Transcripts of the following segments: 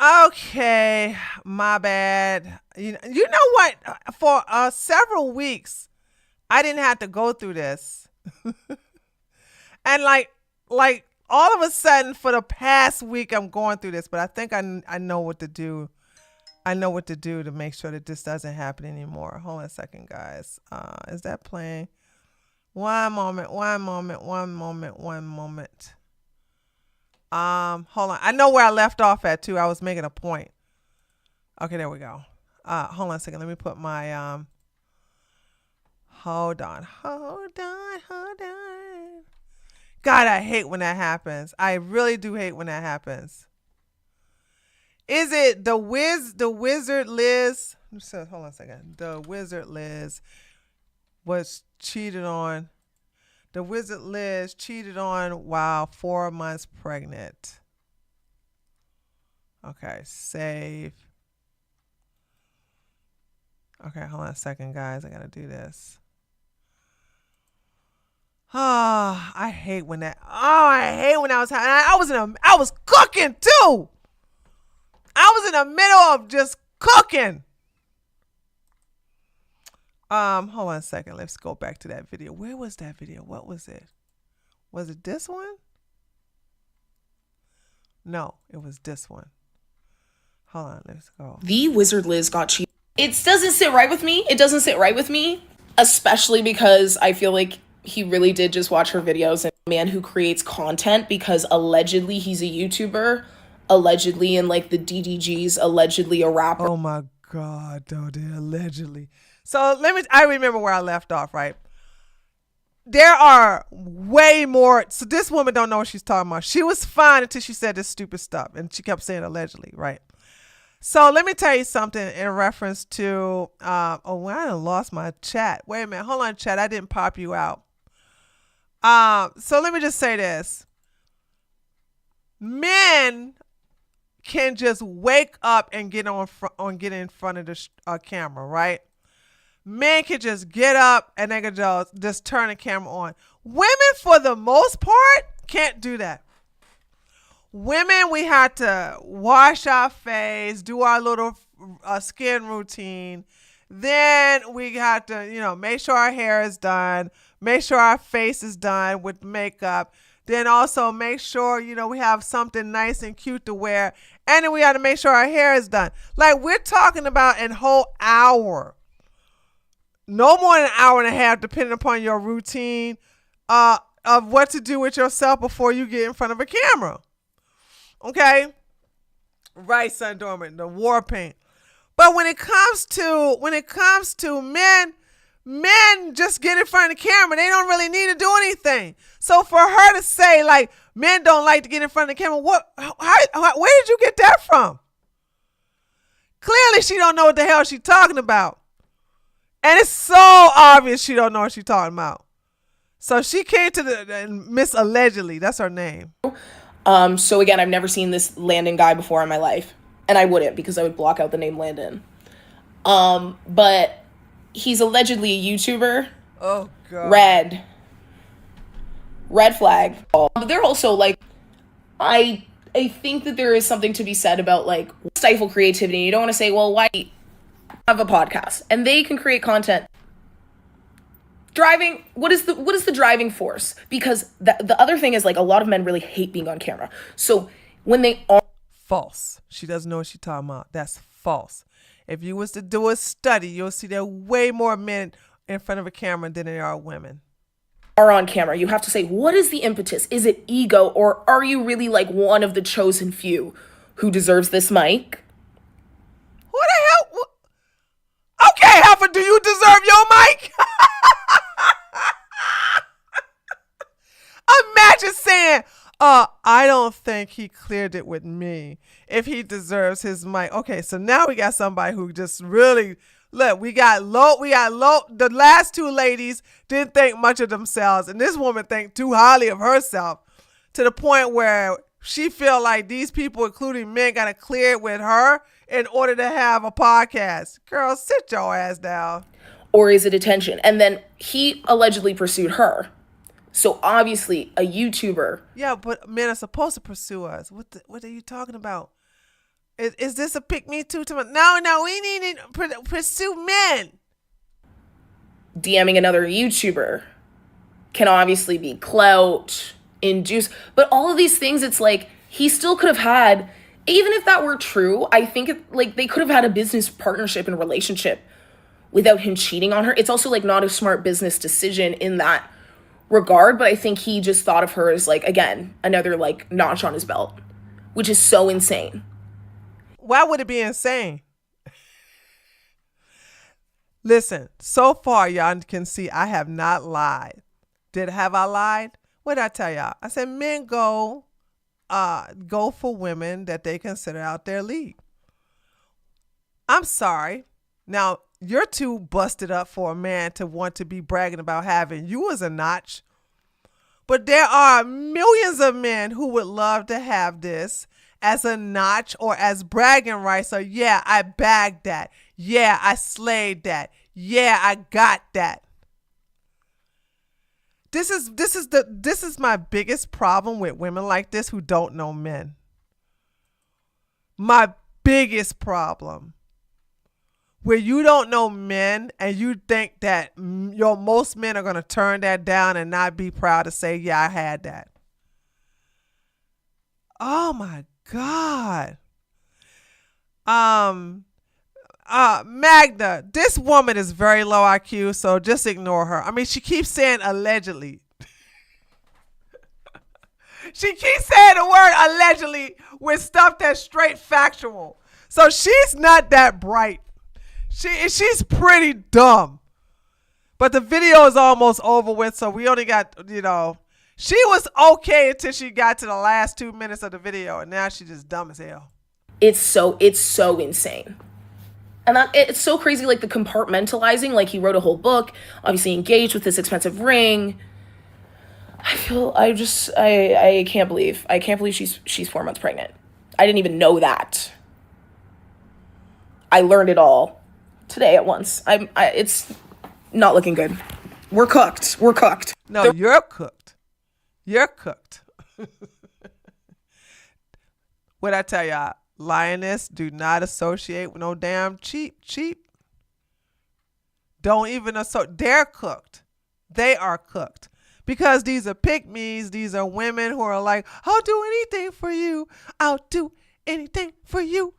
Okay, my bad. You know what? For several weeks, I didn't have to go through this, and like all of a sudden, for the past week, I'm going through this. But I think I know what to do. I know what to do to make sure that this doesn't happen anymore. Hold on a second, guys. Is that playing? One moment. One moment. One moment. One moment. Hold on. I know where I left off at too. I was making a point. Okay, there we go. Hold on a second. Let me put my hold on. Hold on. Hold on. God, I hate when that happens. I really do hate when that happens. Is it the wizard Liz? Hold on a second. The wizard Liz was cheated on. The wizard Liz cheated on while 4 months pregnant. Okay, save. Okay, hold on a second, guys. I gotta do this. Oh, I hate when that. Oh, I hate when that was happening. I was cooking too. I was in the middle of just cooking. Hold on a second. Let's go back to that video. Where was that video? What was it? Was it this one? No, it was this one. Hold on, let's go. The wizard Liz got cheated. It doesn't sit right with me. It doesn't sit right with me, especially because I feel like he really did just watch her videos, and a man who creates content because allegedly he's a YouTuber, allegedly in like the DDGs, allegedly a rapper. Oh my God, though, allegedly. So I remember where I left off, right? There are way more. So this woman don't know what she's talking about. She was fine until she said this stupid stuff, and she kept saying allegedly, right? So let me tell you something in reference to, I done lost my chat. Wait a minute. Hold on, chat. I didn't pop you out. So let me just say this. Men can just wake up and get in front of the camera, right? Men can just get up and they can just turn the camera on. Women, for the most part, can't do that. Women, we have to wash our face, do our little skin routine. Then we have to, make sure our hair is done, make sure our face is done with makeup. Then also make sure, we have something nice and cute to wear. And then we have to make sure our hair is done. Like, we're talking about a whole hour. No more than an hour and a half, depending upon your routine of what to do with yourself before you get in front of a camera. Okay? Right, Son Dormant, the war paint. But when it comes to men just get in front of the camera. They don't really need to do anything. So for her to say, like, men don't like to get in front of the camera, where did you get that from? Clearly she don't know what the hell she's talking about. And it's so obvious she don't know what she's talking about. So she came to Miss Allegedly. That's her name. So again, I've never seen this Landon guy before in my life. And I wouldn't, because I would block out the name Landon. But he's allegedly a YouTuber. Oh, God. Red flag. But they're also like, I think that there is something to be said about like stifle creativity. You don't want to say, well, why have a podcast? And they can create content. Driving, what is the driving force? Because the other thing is, like, a lot of men really hate being on camera. So when they are false. She doesn't know what she's talking about. That's false. If you was to do a study, you'll see there are way more men in front of a camera than there are women. Are on camera, you have to say, what is the impetus? Is it ego, or are you really like one of the chosen few who deserves this mic? Who the hell? Okay, Heifer, do you deserve your mic? Imagine saying, I don't think he cleared it with me if he deserves his mic. Okay, so now we got somebody who just really, look, we got low. The last two ladies didn't think much of themselves, and this woman think too highly of herself to the point where she feel like these people, including men, got to clear it with her in order to have a podcast. Girl, sit your ass down. Or is it attention? And then he allegedly pursued her. So obviously a YouTuber. Yeah, but men are supposed to pursue us. What are you talking about? Is this a pick me too? No, we need to pursue men. DMing another YouTuber can obviously be clout, induce, but all of these things, it's like he still could have had, even if that were true, I think like they could have had a business partnership and relationship without him cheating on her. It's also like not a smart business decision in that regard, but I think he just thought of her as like, again, another like notch on his belt, which is so insane. Why would it be insane? Listen, so far y'all can see I have not lied. Have I lied? What did I tell y'all? I said men go for women that they consider out their league. I'm sorry. Now, you're too busted up for a man to want to be bragging about having you as a notch. But there are millions of men who would love to have this as a notch or as bragging rights. So yeah, I bagged that. Yeah, I slayed that. Yeah, I got that. This is my biggest problem with women like this who don't know men. My biggest problem. Where you don't know men and you think that most men are going to turn that down and not be proud to say, yeah, I had that. Oh my God. Magda, this woman is very low IQ, so just ignore her. I mean, she keeps saying allegedly. She keeps saying the word allegedly with stuff that's straight factual. So she's not that bright. She's pretty dumb. But the video is almost over with, so we only got, she was okay until she got to the last 2 minutes of the video, and now she's just dumb as hell. It's so insane. And it's so crazy, like the compartmentalizing, like he wrote a whole book, obviously engaged with this expensive ring. I can't believe she's 4 months pregnant. I didn't even know that. I learned it all today at once. It's not looking good. We're cooked. No, you're cooked. You're cooked. What I tell y'all, lioness, do not associate with no damn cheap. Don't even associate. They're cooked. They are cooked. Because these are pick-me's. These are women who are like, I'll do anything for you. I'll do anything for you.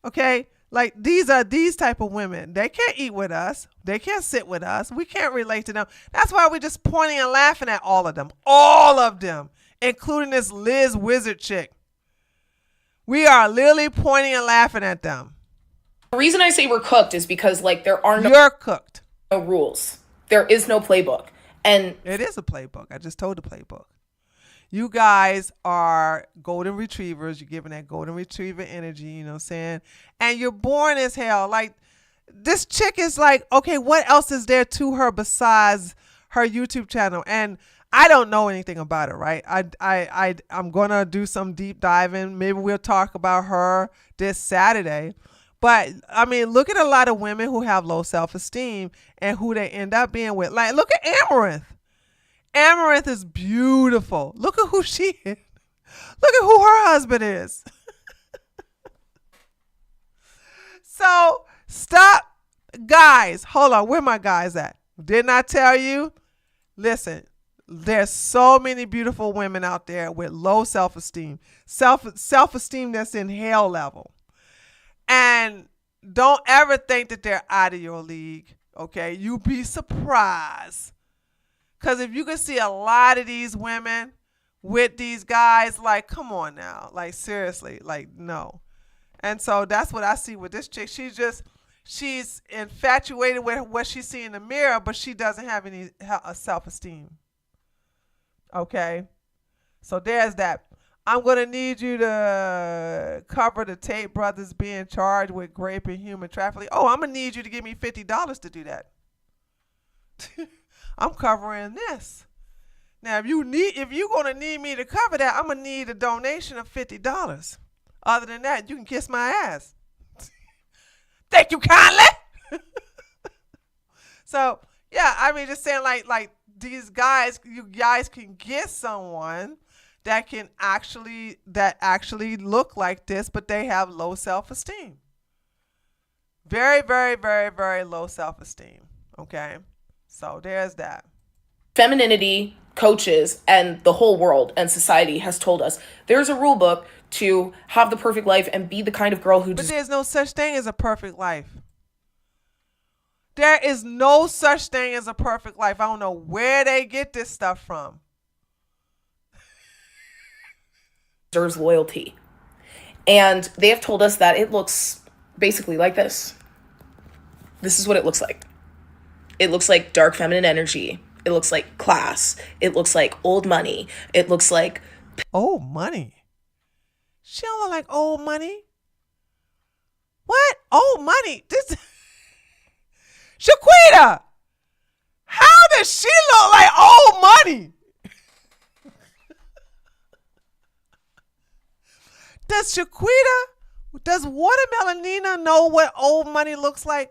Okay? Like, these are these type of women. They can't eat with us. They can't sit with us. We can't relate to them. That's why we're just pointing and laughing at all of them. All of them. Including this Liz Wizard chick. We are literally pointing and laughing at them. The reason I say we're cooked is because, like, You're cooked. No rules. There is no playbook. And it is a playbook. I just told the playbook. You guys are golden retrievers. You're giving that golden retriever energy, you know what I'm saying? And you're boring as hell. Like, this chick is like, okay, what else is there to her besides her YouTube channel? And I don't know anything about it, right? I'm going to do some deep diving. Maybe we'll talk about her this Saturday. But, I mean, look at a lot of women who have low self-esteem and who they end up being with. Like, look at Amaranth. Amaranth is beautiful. Look at who she is. Look at who her husband is. So, stop. Guys, hold on. Where my guys at? Didn't I tell you? Listen, there's so many beautiful women out there with low self-esteem. Self-esteem that's in hell level. And don't ever think that they're out of your league, okay? You'd be surprised. Because if you can see a lot of these women with these guys, like, come on now. Like, seriously, like, no. And so that's what I see with this chick. She's infatuated with what she sees in the mirror, but she doesn't have any self-esteem. Okay? So there's that. I'm going to need you to cover the Tate brothers being charged with rape and human trafficking. Oh, I'm going to need you to give me $50 to do that. I'm covering this. Now, if you're going to need me to cover that, I'm going to need a donation of $50. Other than that, you can kiss my ass. Thank you kindly. So, yeah, I mean, just saying like these guys, you guys can get someone that actually look like this, but they have low self-esteem. Very, very, very, very low self-esteem. Okay, so there's that. Femininity coaches and the whole world and society has told us there's a rule book to have the perfect life and be the kind of girl who But there's no such thing as a perfect life. There is no such thing as a perfect life. I don't know where they get this stuff from. deserves loyalty. And they have told us that it looks basically like this. This is what it looks like. It looks like dark feminine energy. It looks like class. It looks like old money. It looks like old money. She don't look like old money. What? Old money? This Shaquita. How does she look like old money? Does Watermelon Nina know what old money looks like?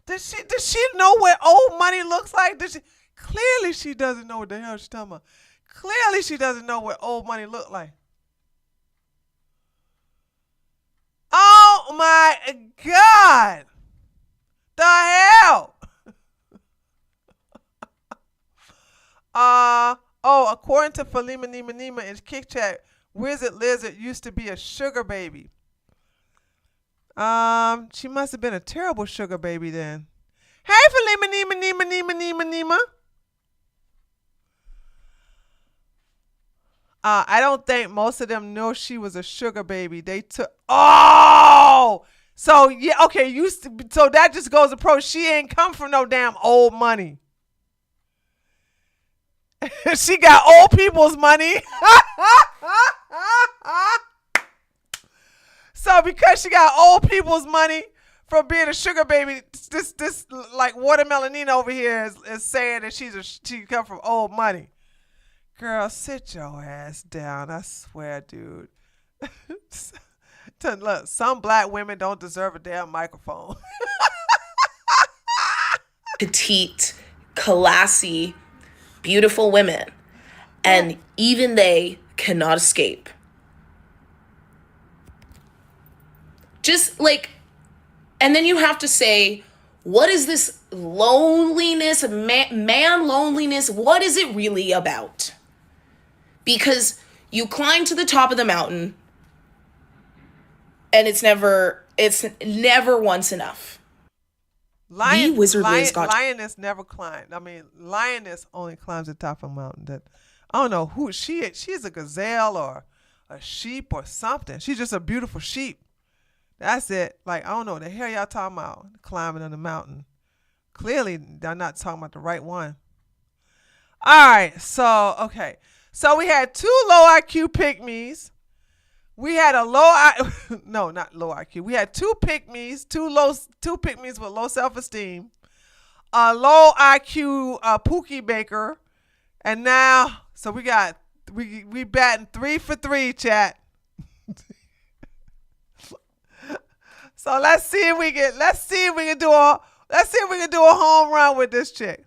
Does she know what old money looks like? Clearly she doesn't know what the hell she's talking about. Clearly she doesn't know what old money look like. Oh my God. The hell? According to Falima Nima Nima in Kick Chat, Wizard Lizard used to be a sugar baby. She must have been a terrible sugar baby then. Hey, Falima Nima Nima Nima Nima Nima. I don't think most of them know she was a sugar baby. They took. Oh, so yeah, okay. So that just goes to pro. She ain't come from no damn old money. She got old people's money. So because she got old people's money from being a sugar baby, this like Watermelon Nina over here is saying that she come from old money. Girl, sit your ass down. I swear, dude. Look, some black women don't deserve a damn microphone. Petite, classy, beautiful women. And even they cannot escape. Just like, and then you have to say, what is this loneliness, man loneliness? What is it really about? Because you climb to the top of the mountain and it's never once enough. Lioness never climbed. I mean, lioness only climbs the top of a mountain. That I don't know who she is. She's a gazelle or a sheep or something. She's just a beautiful sheep. That's it. Like, I don't know what the hell y'all talking about climbing on the mountain. Clearly, they're not talking about the right one. All right. So, okay. So we had two low IQ pick-me's. We had no, not low IQ. We had two pick-me's, two pick-me's with low self-esteem, a low IQ Pookie Baker, and now, so we batting 3 for 3, chat. So let's see if we can do a home run with this chick.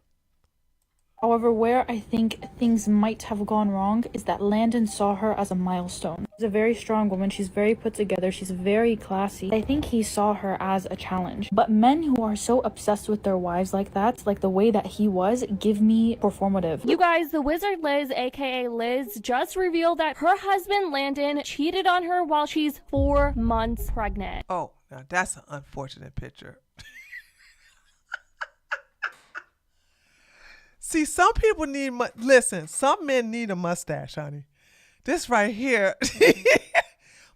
However, where I think things might have gone wrong is that Landon saw her as a milestone. She's a very strong woman. She's very put together. She's very classy. I think he saw her as a challenge. But men who are so obsessed with their wives like that, like the way that he was, give me performative. You guys, the Wizard Liz, aka Liz, just revealed that her husband Landon cheated on her while she's 4 months pregnant. Oh, now that's an unfortunate picture. See, some people need some men need a mustache, honey. This right here.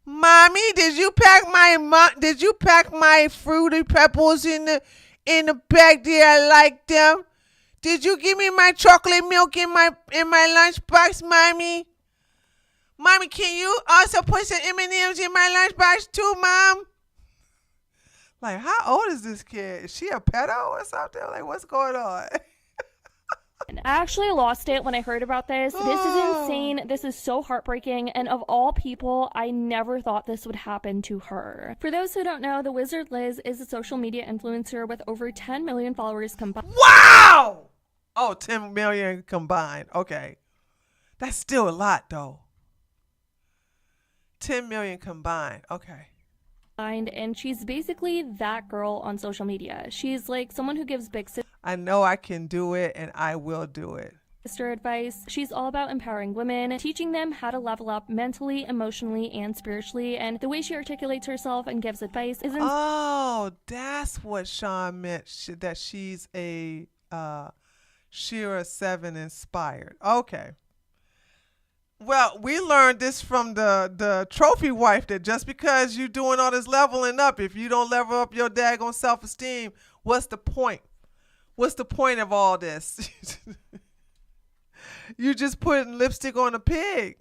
Mommy, did you pack my fruity pebbles in the bag? Did I like them? Did you give me my chocolate milk in my lunchbox, Mommy? Mommy, can you also put some M&Ms in my lunchbox too, Mom? Like, how old is this kid? Is she a pedo or something? Like, what's going on? I actually lost it when I heard about this. This is insane. This is so heartbreaking. And of all people, I never thought this would happen to her. For those who don't know, the Wizard Liz is a social media influencer with over 10 million followers combined. Wow! Oh, 10 million combined. Okay. That's still a lot, though. 10 million combined. Okay. And she's basically that girl on social media. She's like someone who gives big I know I can do it, and I will do it. sister advice. She's all about empowering women, teaching them how to level up mentally, emotionally, and spiritually. And the way she articulates herself and gives advice isn't Oh, that's what Sean meant, that she's a Shira 7 inspired. Okay. Well, we learned this from the trophy wife, that just because you're doing all this leveling up, if you don't level up your daggone self-esteem, what's the point? What's the point of all this? You just putting lipstick on a pig.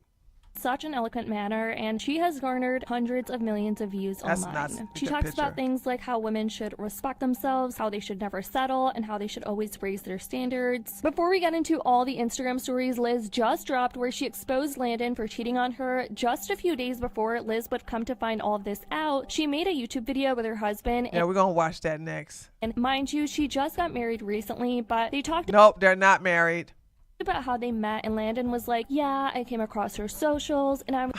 such an eloquent manner, and she has garnered hundreds of millions of views That's online. not a She good talks picture. about things like how women should respect themselves, how they should never settle, and how they should always raise their standards. Before we get into all the Instagram stories Liz just dropped where she exposed Landon for cheating on her, just a few days before Liz would come to find all of this out, she made a YouTube video with her husband. Yeah, we're going to watch that next. And mind you, she just got married recently, but they talked Nope, they're not married. about how they met, and Landon was like, yeah, I came across her socials, and I'm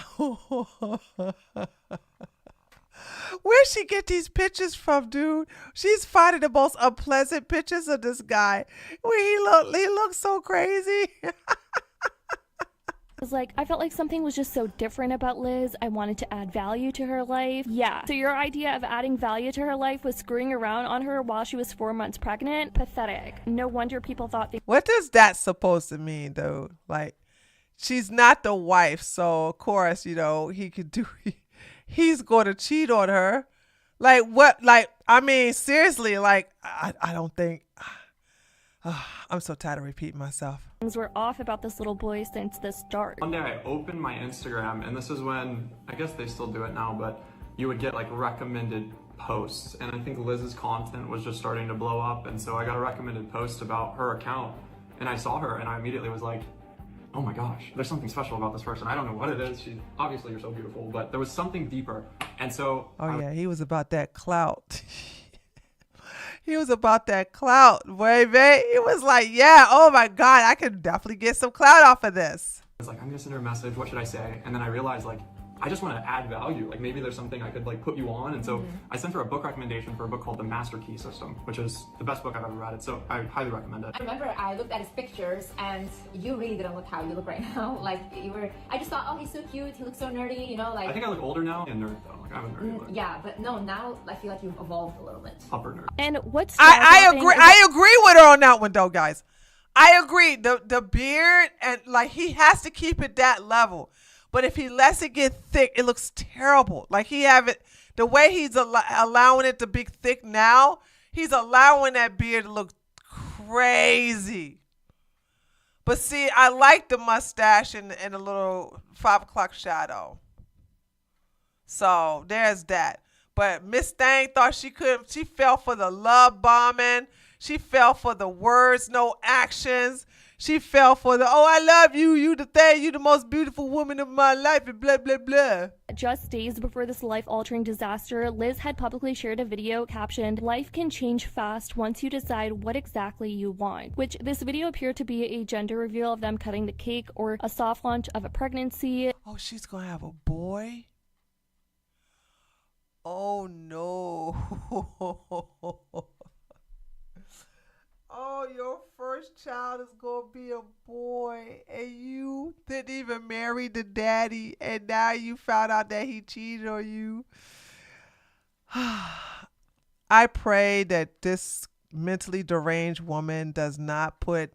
Where'd she get these pictures from, dude? She's finding the most unpleasant pictures of this guy. Where he looks so crazy. was like, I felt like something was just so different about Liz. I wanted to add value to her life. Yeah. So your idea of adding value to her life was screwing around on her while she was 4 months pregnant? Pathetic. No wonder people thought they What does that supposed to mean, though? Like, she's not the wife, so of course, he could do. He's going to cheat on her. Like what? Like, I mean, seriously. Like, I don't think. I'm so tired of repeating myself. things were off about this little boy since the start. One day I opened my Instagram, and this is when, I guess they still do it now, but you would get like recommended posts, and I think Liz's content was just starting to blow up, and so I got a recommended post about her account, and I saw her, and I immediately was like, oh my gosh, there's something special about this person. I don't know what it is. Obviously you're so beautiful, but there was something deeper, and so Oh yeah, he was about that clout. He was about that clout, baby. It was like, yeah, oh my God, I could definitely get some clout off of this. I was like, I'm gonna send her a message, what should I say? And then I realized, like, I just want to add value. Like, maybe there's something I could like put you on. And so I sent her a book recommendation for a book called The Master Key System, which is the best book I've ever read. So I highly recommend it. I remember I looked at his pictures, and you really didn't look how you look right now. Like, I just thought, oh, he's so cute, he looks so nerdy, like. I think I look older now and nerd though. Like, I'm a nerd. Look. Yeah, but no, now I feel like you've evolved a little bit. Upper nerd. And what's I jaw-dropping agree. is I agree with her on that one, though, guys. I agree. The beard, and like, he has to keep it that level. But if he lets it get thick, it looks terrible. Like, the way he's allowing it to be thick now, he's allowing that beard to look crazy. But see, I like the mustache and a little 5 o'clock shadow. So there's that. But Miss Thang thought she fell for the love bombing. She fell for the words, no actions. She fell for the, oh, I love you, you the thing, you the most beautiful woman of my life, and blah, blah, blah. Just days before this life-altering disaster, Liz had publicly shared a video captioned, "Life can change fast once you decide what exactly you want," which this video appeared to be a gender reveal of them cutting the cake or a soft launch of a pregnancy. Oh, she's going to have a boy? Oh, no. Oh, your first child is going to be a boy, and you didn't even marry the daddy, and now you found out that he cheated on you. I pray that this mentally deranged woman does not put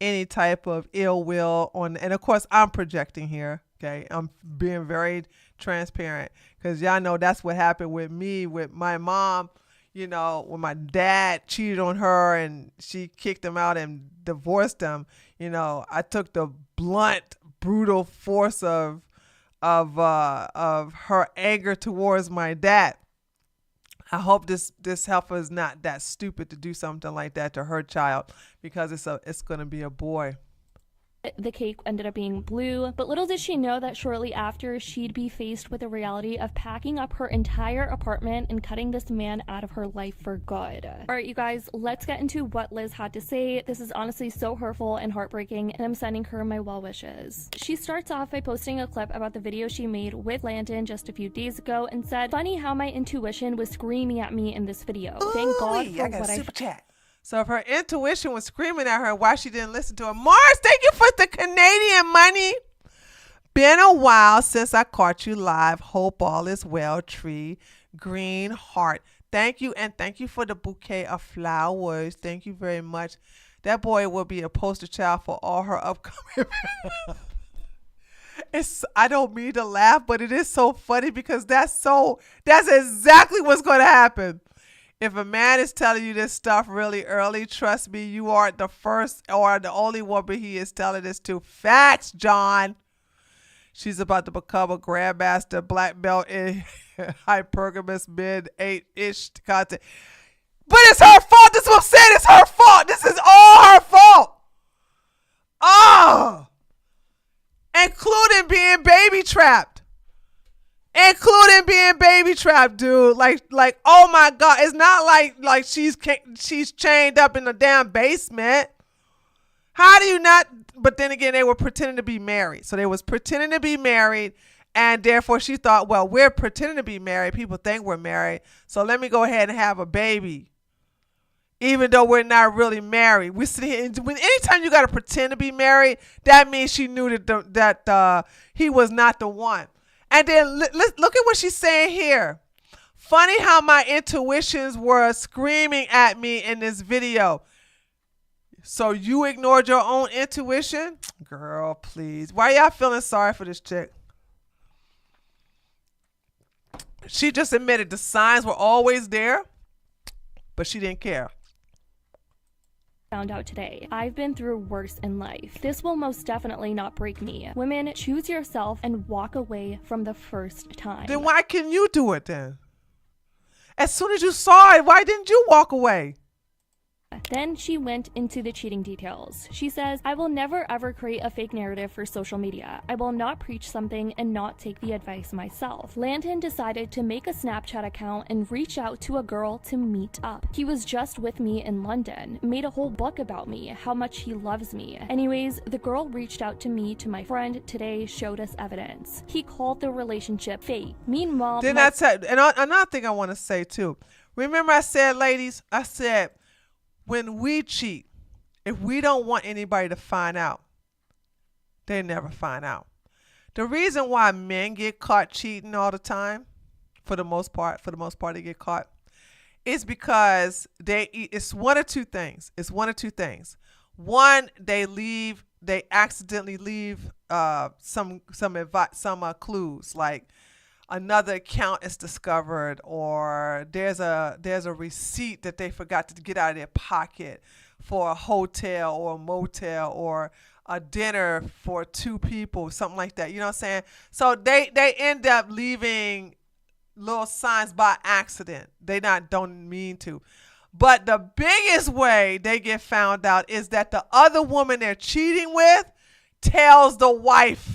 any type of ill will on, and of course I'm projecting here, okay? I'm being very transparent, because y'all know that's what happened with me, with my mom. When my dad cheated on her and she kicked him out and divorced him, I took the blunt, brutal force of her anger towards my dad. I hope this heifer is not that stupid to do something like that to her child, because it's going to be a boy. The cake ended up being blue, but little did she know that shortly after, she'd be faced with the reality of packing up her entire apartment and cutting this man out of her life for good. Alright, you guys, let's get into what Liz had to say. This is honestly so hurtful and heartbreaking, and I'm sending her my well wishes. She starts off by posting a clip about the video she made with Landon just a few days ago and said, "Funny how my intuition was screaming at me in this video. Thank God for I got what a I super chat. So if her intuition was screaming at her, why she didn't listen to her? Mars, thank you for the Canadian money. Been a while since I caught you live. Hope all is well. Tree Green Heart. Thank you, and thank you for the bouquet of flowers. Thank you very much. That boy will be a poster child for all her upcoming. I don't mean to laugh, but it is so funny because that's exactly what's going to happen. If a man is telling you this stuff really early, trust me, you aren't the first or the only woman he is telling this to. Facts, John. She's about to become a grandmaster black belt in hypergamous mid 8-ish content. But it's her fault. This is what I'm saying. It's her fault. This is all her fault. Oh. Including being baby trapped. Dude. Like, oh my God. It's not like she's chained up in the damn basement. How do you not? But then again, they were pretending to be married. So they was pretending to be married. And therefore she thought, well, we're pretending to be married. People think we're married. So let me go ahead and have a baby. Even though we're not really married. We sit here, anytime you got to pretend to be married, that means she knew that he was not the one. And then look at what she's saying here. Funny how my intuitions were screaming at me in this video. So you ignored your own intuition? Girl, please. Why y'all feeling sorry for this chick? She just admitted the signs were always there, but she didn't care. Found out today. I've been through worse in life. This will most definitely not break me. Women, choose yourself and walk away from the first time. Then why can you do it then? As soon as you saw it, why didn't you walk away? Then she went into the cheating details. She says, "I will never ever create a fake narrative for social media. I will not preach something and not take the advice myself." Landon decided to make a Snapchat account and reach out to a girl to meet up. He was just with me in London, made a whole book about me, how much he loves me. Anyways, the girl reached out to me, to my friend today, showed us evidence. He called the relationship fake. Meanwhile, and another thing I want to say too. Remember I said, ladies, I said, when we cheat, if we don't want anybody to find out, they never find out. The reason why men get caught cheating all the time, for the most part they get caught, is because it's one or two things. One, they accidentally leave some clues, like another account is discovered, or there's a receipt that they forgot to get out of their pocket for a hotel or a motel or a dinner for two people, something like that. You know what I'm saying? So they end up leaving little signs by accident. They don't mean to. But the biggest way they get found out is that the other woman they're cheating with tells the wife.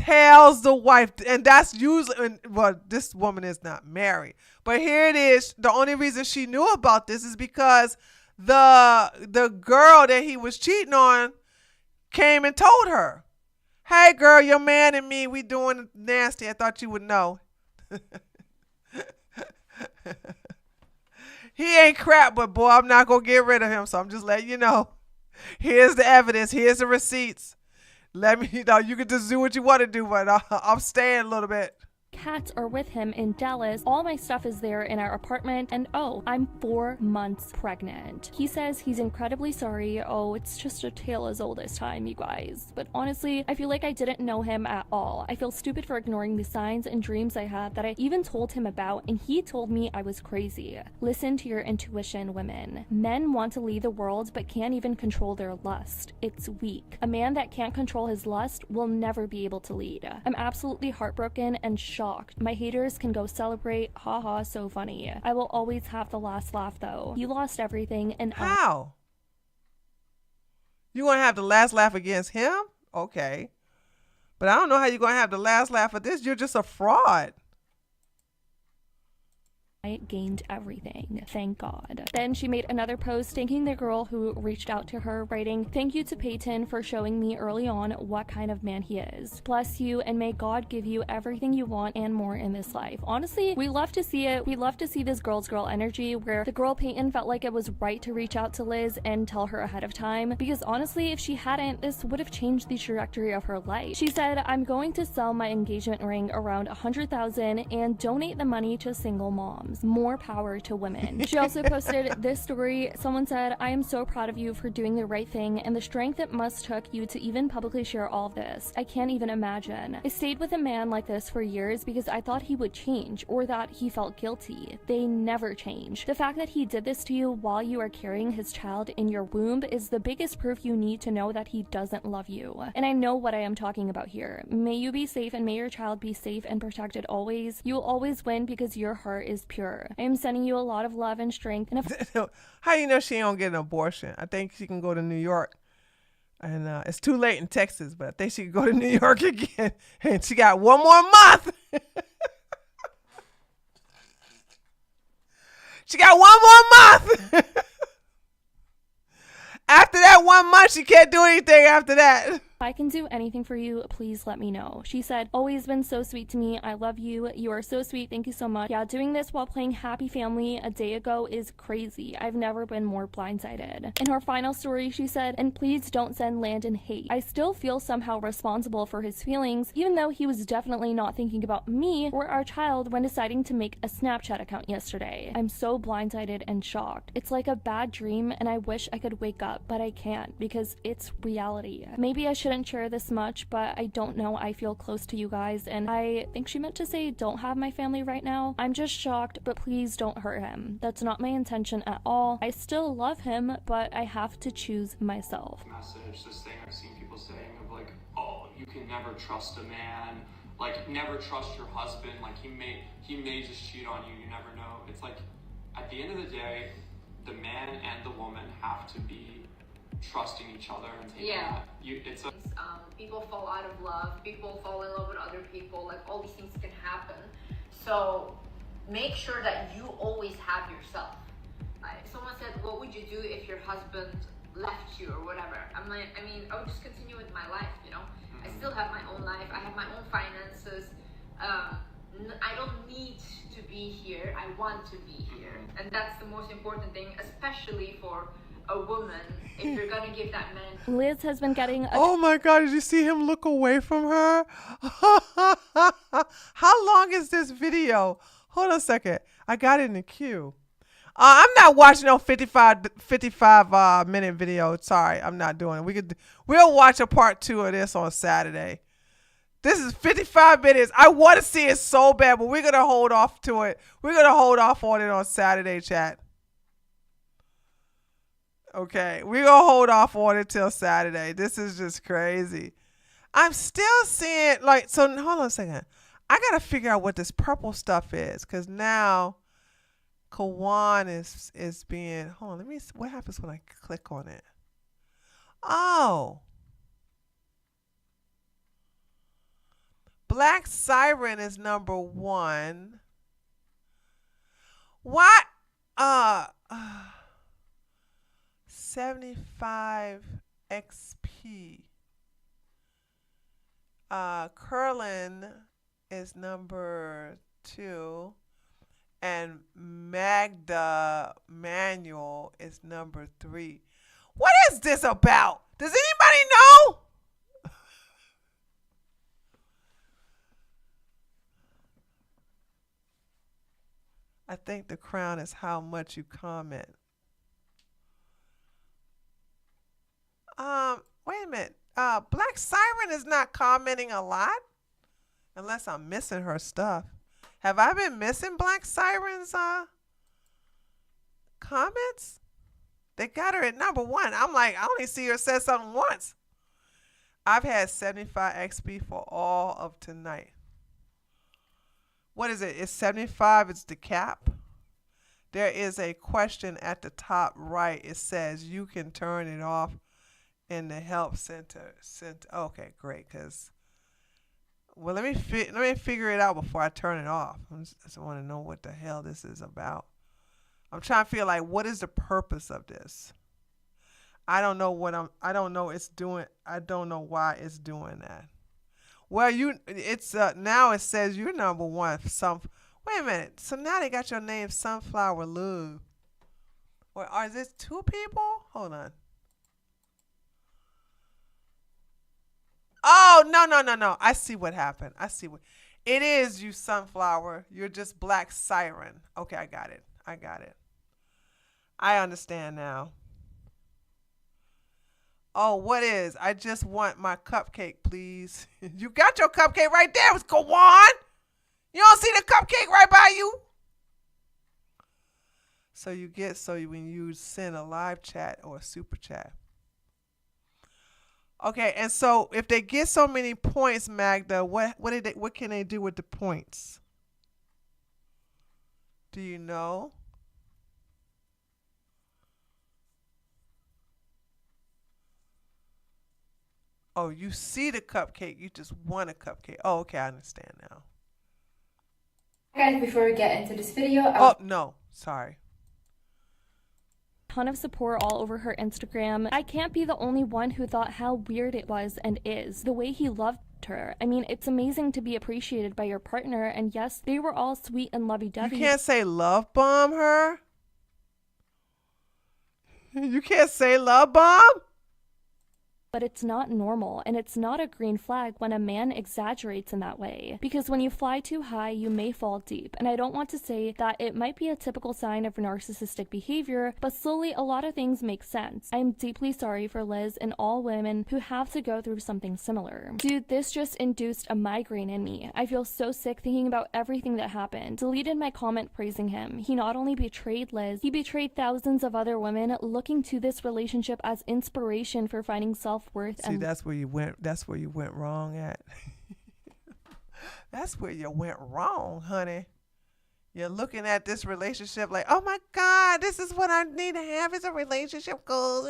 And that's usually, well, this woman is not married, but here it is. The only reason she knew about this is because the girl that he was cheating on came and told her, "Hey girl, your man and me, we doing nasty. I thought you would know." He ain't crap, but boy, I'm not gonna get rid of him, so I'm just letting you know. Here's the evidence, here's the receipts. Let me know. You can just do what you want to do, but I'm staying a little bit. Cats are with him in Dallas. All my stuff is there in our apartment, and oh, I'm 4 months pregnant. He says he's incredibly sorry. Oh, it's just a tale as old as time, you guys. But honestly, I feel like I didn't know him at all. I feel stupid for ignoring the signs and dreams I had that I even told him about, and he told me I was crazy. Listen to your intuition, women. Men want to lead the world but can't even control their lust. It's weak. A man that can't control his lust will never be able to lead. I'm absolutely heartbroken and shocked. My haters can go celebrate. Haha, so funny. I will always have the last laugh though. You lost everything and How? You gonna have the last laugh against him? Okay. But I don't know how you're gonna have the last laugh at this. You're just a fraud. I gained everything. Thank God. Then she made another post thanking the girl who reached out to her, writing, "Thank you to Peyton for showing me early on what kind of man he is. Bless you, and may God give you everything you want and more in this life." Honestly, we love to see it. We love to see this girl's girl energy where the girl Peyton felt like it was right to reach out to Liz and tell her ahead of time, because honestly, if she hadn't, this would have changed the trajectory of her life. She said, "I'm going to sell my engagement ring around $100,000 and donate the money to single moms. More power to women." She also posted this story. Someone said, "I am so proud of you for doing the right thing and the strength it must took you to even publicly share all of this. I can't even imagine. I stayed with a man like this for years because I thought he would change or that he felt guilty. They never change. The fact that he did this to you while you are carrying his child in your womb is the biggest proof you need to know that he doesn't love you. And I know what I am talking about here. May you be safe and may your child be safe and protected always. You will always win because your heart is pure. I am sending you a lot of love and strength." And if How you know she don't get an abortion? I think she can go to New York. And it's too late in Texas, but I think she can go to New York again. And she got one more month. She got one more month. After that 1 month, she can't do anything after that. I can do anything for you, please let me know. She said, "Always been so sweet to me. I love you. You are so sweet. Thank you so much. Yeah, doing this while playing Happy Family a day ago is crazy. I've never been more blindsided." In her final story, she said, "And please don't send Landon hate. I still feel somehow responsible for his feelings, even though he was definitely not thinking about me or our child when deciding to make a Snapchat account yesterday. I'm so blindsided and shocked. It's like a bad dream and I wish I could wake up, but I can't because it's reality. Maybe I shouldn't share this much, but I don't know. I feel close to you guys." And I think she meant to say don't have my family right now. "I'm just shocked, but please don't hurt him. That's not my intention at all. I still love him, but I have to choose myself." Message, this thing I've seen people saying of like, oh, you can never trust a man, like never trust your husband, like he may just cheat on you, you never know. It's like, at the end of the day, the man and the woman have to be trusting each other and taking that. People fall out of love, people fall in love with other people, like all these things can happen. So make sure that you always have yourself. Someone said, what would you do if your husband left you or whatever? I mean, I would just continue with my life, you know? I still have my own life, I have my own finances. I don't need to be here, I want to be here. And that's the most important thing, especially for a woman, if you're gonna give that man. Liz has been getting Oh my God, did you see him look away from her? How long is this video? Hold on a second. I got it in the queue. I'm not watching no 55 minute video. Sorry, I'm not doing it. We'll watch a part 2 of this on Saturday. This is 55 minutes. I want to see it so bad, but we're going to hold off to it. We're going to hold off on it on Saturday, chat. Okay, we're going to hold off on it till Saturday. This is just crazy. I'm still seeing, like, so hold on a second. I got to figure out what this purple stuff is, because now Kawan is being, hold on, let me see what happens when I click on it. Oh. Black Siren is number 1. What? 75 XP. Curlin is number 2. And Magda Manual is number 3. What is this about? Does anybody know? I think the crown is how much you comment. Wait a minute. Black Siren is not commenting a lot, unless I'm missing her stuff. Have I been missing Black Siren's comments? They got her at number 1. I'm like, I only see her say something once. I've had 75 XP for all of tonight. What is it? It's 75. It's the cap. There is a question at the top right. It says you can turn it off in the help center. Okay, great. Cause well, let me figure it out before I turn it off. I just want to know what the hell this is about. I'm trying to feel like what is the purpose of this. I don't know what I don't know it's doing. I don't know why it's doing that. Well, it's now it says you're number one. Wait a minute. So now they got your name Sunflower Love. Or is this two people? Hold on. Oh, no. I see what happened. I see what it is, you Sunflower. You're just Black Siren. Okay, I got it. I understand now. Oh, what is? I just want my cupcake, please. You got your cupcake right there. Go on. You don't see the cupcake right by you? When you send a live chat or a super chat. Okay, and so if they get so many points, Magda, what can they do with the points? Do you know? Oh, you see the cupcake. You just want a cupcake. Oh, okay, I understand now. Guys, before we get into this video, Oh, no, sorry. Ton of support all over her Instagram. I can't be the only one who thought how weird it was and is the way he loved her. I mean, it's amazing to be appreciated by your partner, and yes, they were all sweet and lovey-dovey. You can't say love bomb her? You can't say love bomb? But it's not normal, and it's not a green flag when a man exaggerates in that way. Because when you fly too high, you may fall deep. And I don't want to say that it might be a typical sign of narcissistic behavior, but slowly a lot of things make sense. I'm deeply sorry for Liz and all women who have to go through something similar. Dude, this just induced a migraine in me. I feel so sick thinking about everything that happened. Deleted my comment praising him. He not only betrayed Liz, he betrayed thousands of other women looking to this relationship as inspiration for finding self-worth. See, that's where you went wrong at. That's where you went wrong, honey. You're looking at this relationship like, oh my God, this is what I need to have is a relationship goal.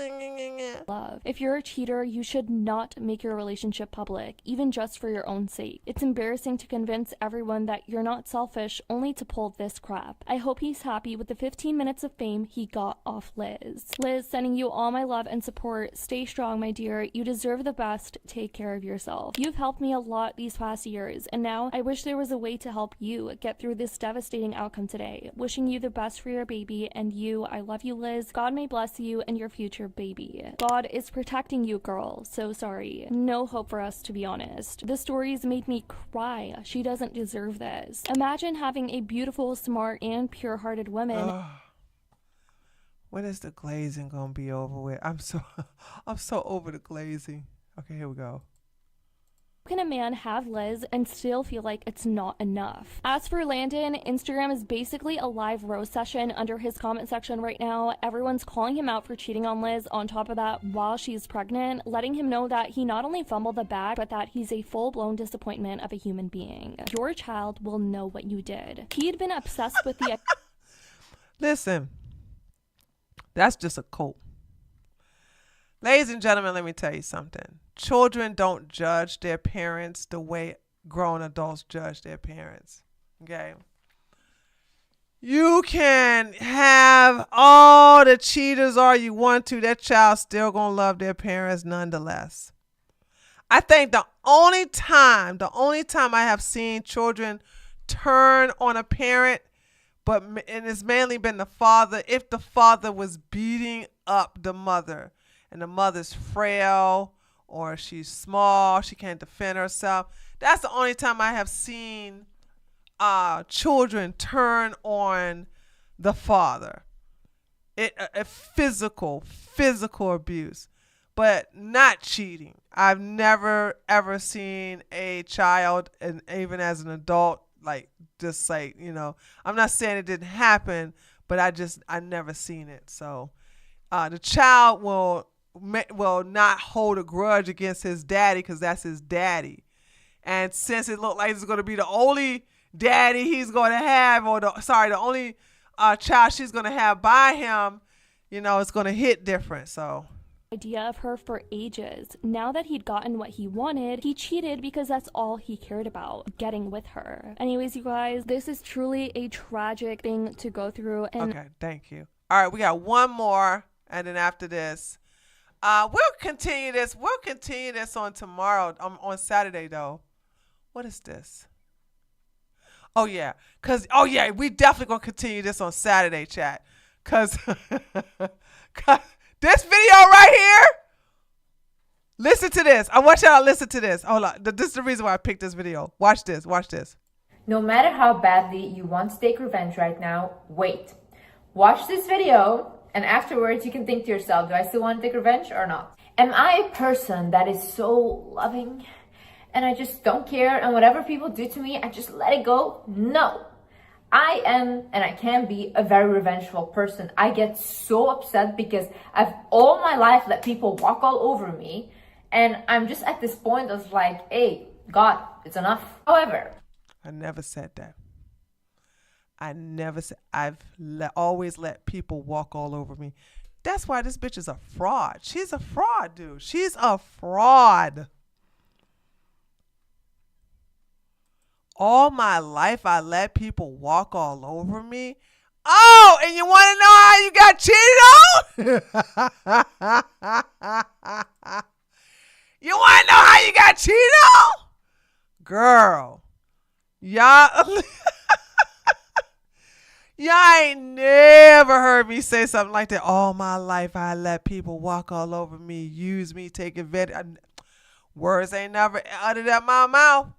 Love. If you're a cheater, you should not make your relationship public, even just for your own sake. It's embarrassing to convince everyone that you're not selfish only to pull this crap. I hope he's happy with the 15 minutes of fame he got off Liz. Liz, sending you all my love and support. Stay strong, my dear. You deserve the best. Take care of yourself. You've helped me a lot these past years, and now I wish there was a way to help you get through this devastating outcome today. Wishing you the best for your baby, and you, I love you, Liz. God may bless you and your future baby. God is protecting you, girl. So sorry. No hope for us, to be honest. The stories made me cry. She doesn't deserve this. Imagine having a beautiful, smart, and pure-hearted woman. When is the glazing gonna be over with? I'm so over the glazing. Okay, here we go. How can a man have Liz and still feel like it's not enough? As for Landon, Instagram is basically a live roast session under his comment section right now. Everyone's calling him out for cheating on Liz on top of that while she's pregnant, letting him know that he not only fumbled the bag, but that he's a full-blown disappointment of a human being. Your child will know what you did. He'd been obsessed with the... Listen, that's just a quote. Ladies and gentlemen, let me tell you something. Children don't judge their parents the way grown adults judge their parents. Okay? You can have all the cheaters all you want to. That child's still going to love their parents nonetheless. I think the only time I have seen children turn on a parent, and it's mainly been the father, if the father was beating up the mother. And the mother's frail, or she's small, she can't defend herself. That's the only time I have seen children turn on the father. A physical abuse, but not cheating. I've never ever seen a child, and even as an adult, I'm not saying it didn't happen, but I never seen it. So the child will not hold a grudge against his daddy because that's his daddy. And since it looked like it's going to be the only daddy he's going to have, the only child she's going to have by him, it's going to hit different. So idea of her for ages. Now that he'd gotten what he wanted, he cheated because that's all he cared about, getting with her. Anyways, you guys, this is truly a tragic thing to go through. And okay, thank you. All right, we got one more, and then after this, we'll continue this. We'll continue this on tomorrow, on Saturday though. What is this? Oh yeah, we definitely gonna continue this on Saturday, chat. Cause this video right here. Listen to this. I want y'all to listen to this. Hold on. This is the reason why I picked this video. Watch this. Watch this. No matter how badly you want to take revenge right now, wait. Watch this video, and afterwards you can think to yourself, do I still want to take revenge or not? Am I a person that is so loving and I just don't care, and whatever people do to me, I just let it go? No. I am, and I can be, a very revengeful person. I get so upset because I've all my life let people walk all over me, and I'm just at this point of like, hey, God, it's enough. However, I never said that. I never said. I've always let people walk all over me. That's why this bitch is a fraud. She's a fraud, dude. She's a fraud. All my life, I let people walk all over me. Oh, and you want to know how you got cheated on? You want to know how you got cheated on? Girl, y'all, y'all ain't never heard me say something like that. All my life, I let people walk all over me, use me, take advantage. Words ain't never uttered out my mouth.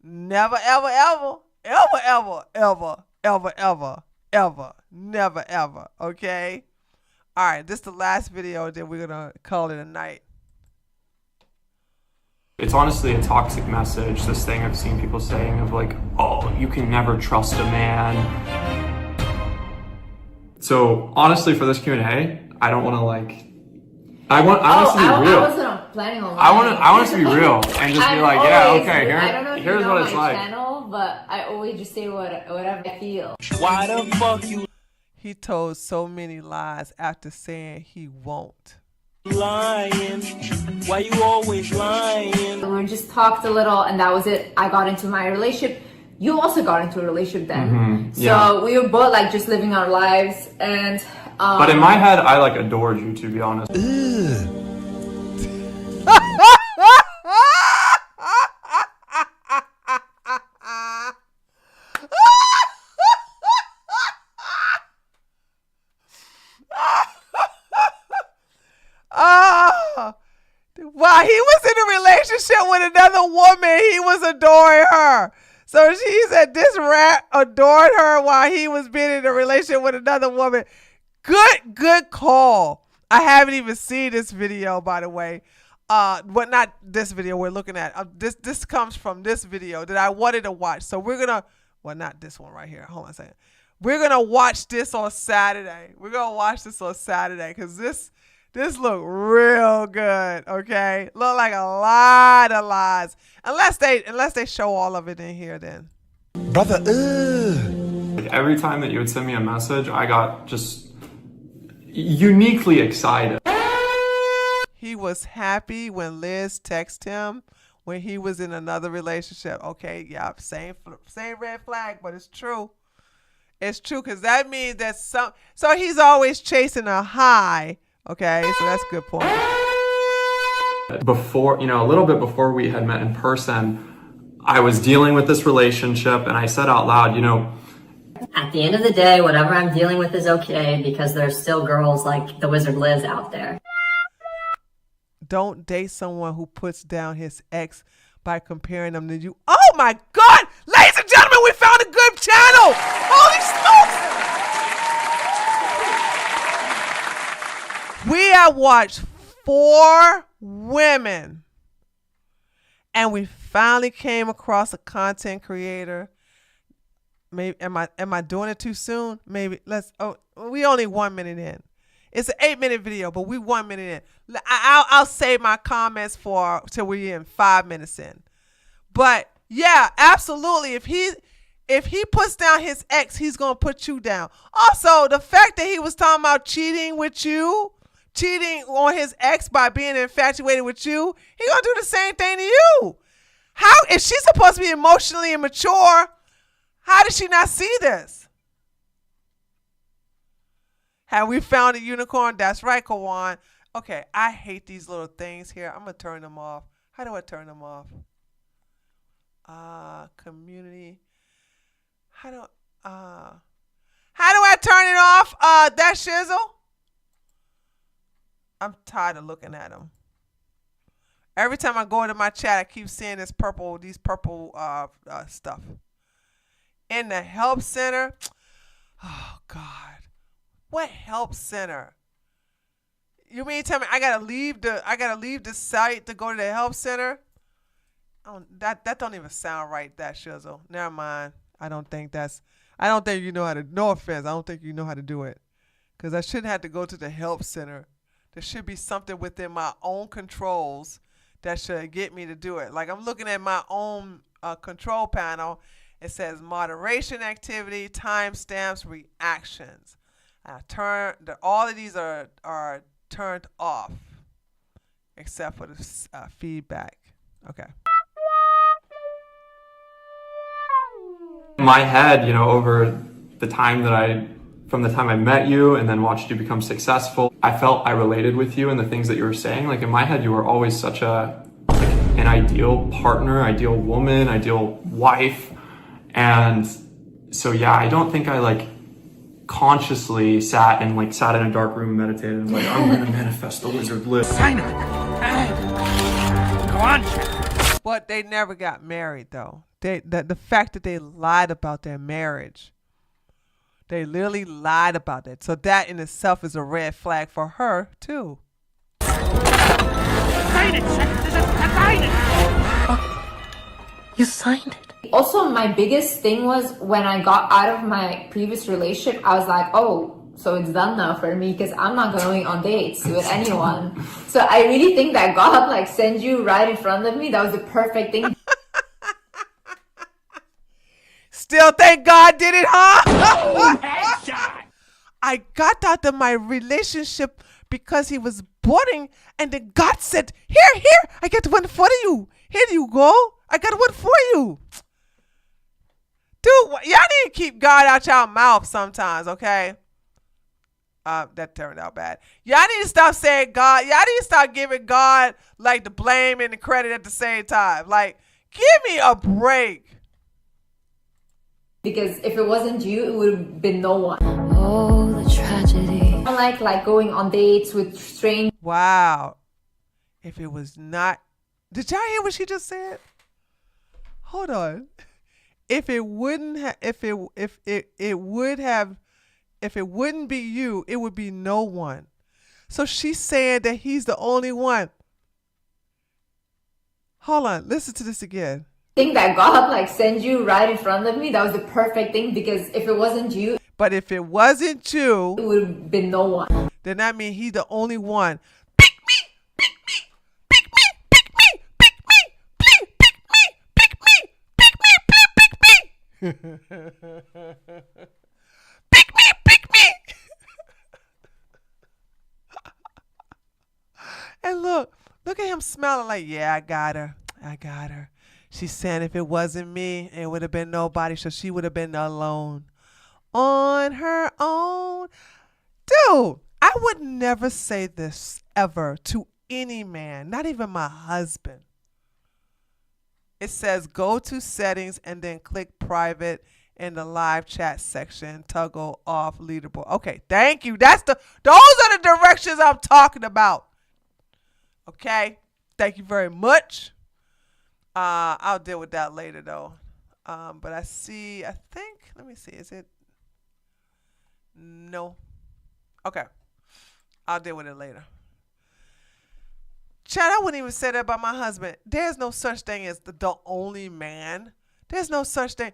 Never, ever, ever, ever, ever, ever, ever, ever, ever, never, ever. Okay? All right, this is the last video, then we're going to call it a night. It's honestly a toxic message, this thing I've seen people saying of like, oh, you can never trust a man. So honestly, for this Q&A, I don't want to like, I want us to be real. I wasn't planning on I want us to be real and just be like, yeah, okay, I don't know if here's you know what it's my like. channel, but I always just say whatever I feel. Why the fuck you He told so many lies after saying he won't. lying? Why you always lying? We just talked a little, and that was it. I got into my relationship. You also got into a relationship then. So we were both like just living our lives, and But in my head, I like adored you, to be honest. While he was in a relationship with another woman, he was adoring her. So she said this rat adored her while he was being in a relationship with another woman. Good call. I haven't even seen this video, by the way. But not this video we're looking at. This comes from this video that I wanted to watch. So we're gonna, well, not this one right here. Hold on a second. We're gonna watch this on Saturday. We're gonna watch this on Saturday because this look real good. Okay, look like a lot of lies. Unless they show all of it in here, then. Brother, Every time that you would send me a message, I got just uniquely excited. He was happy when Liz texted him when he was in another relationship. Okay, yeah, same red flag, but it's true. It's true because that means that so he's always chasing a high. Okay, so that's a good point. Before, a little bit before we had met in person, I was dealing with this relationship and I said out loud, At the end of the day, whatever I'm dealing with is okay because there's still girls like the Wizard Liz out there. Don't date someone who puts down his ex by comparing them to you. Oh my God! Ladies and gentlemen, we found a good channel! Holy smokes! We have watched 4 women and we finally came across a content creator. Maybe am I doing it too soon? Maybe we only 1 minute in. It's an 8-minute video, but we 1 minute in. I'll save my comments till we're in 5 minutes in. But yeah, absolutely. If he puts down his ex, he's gonna put you down. Also, the fact that he was talking about cheating with you, cheating on his ex by being infatuated with you, he gonna do the same thing to you. How, if she's supposed to be emotionally immature, how did she not see this? Have we found a unicorn? That's right, Kawan. Okay, I hate these little things here. I'm gonna turn them off. How do I turn them off? Community. How do I turn it off? That shizzle. I'm tired of looking at them. Every time I go into my chat, I keep seeing these purple stuff. In the help center. Oh God, what help center? You mean tell me I gotta leave the site to go to the help center? Oh, that don't even sound right. That shizzle. Never mind. I don't think you know how to. No offense. I don't think you know how to do it, because I shouldn't have to go to the help center. There should be something within my own controls that should get me to do it. Like I'm looking at my own control panel. It says moderation activity, timestamps, reactions. All of these are turned off, except for the feedback. Okay. In my head, over the time from the time I met you and then watched you become successful, I felt I related with you and the things that you were saying. Like in my head, you were always such an ideal partner, ideal woman, ideal wife. And so, yeah, I don't think I consciously sat in a dark room and meditated and I'm going to manifest the wizard Liz. Sign it. Go on. But they never got married, though. The fact that they lied about their marriage, they literally lied about it. So that in itself is a red flag for her too. Sign it. Sign it. You signed it. Also, my biggest thing was when I got out of my previous relationship, I was like, oh, so it's done now for me because I'm not going on dates with anyone. So I really think that God sent you right in front of me. That was the perfect thing. Still think God did it, huh? I got out of my relationship because he was boring, and then God said, here, I got one for you. Here you go. I got one for you. Dude, y'all need to keep God out y'all mouth sometimes, okay? That turned out bad. Y'all need to stop saying God. Y'all need to stop giving God the blame and the credit at the same time. Give me a break. Because if it wasn't you, it would have been no one. Oh, the tragedy. I don't like going on dates with strangers. Wow. If it was not, did y'all hear what she just said? Hold on. If it wouldn't be you, it would be no one. So she's saying that he's the only one. Hold on, listen to this again. Think that God sent you right in front of me. That was the perfect thing because if it wasn't you, but if it wasn't you, it would have been no one. Then that means he's the only one. Pick me. And look at him smiling yeah, I got her. She's saying if it wasn't me, it would have been nobody, so she would have been alone. On her own. Dude, I would never say this ever to any man, not even my husband. It says go to settings and then click private in the live chat section. Toggle off leaderboard. Okay, thank you. Those are the directions I'm talking about. Okay, thank you very much. I'll deal with that later though. But let me see, is it? No. Okay, I'll deal with it later. Chad, I wouldn't even say that about my husband. There's no such thing as the only man. There's no such thing.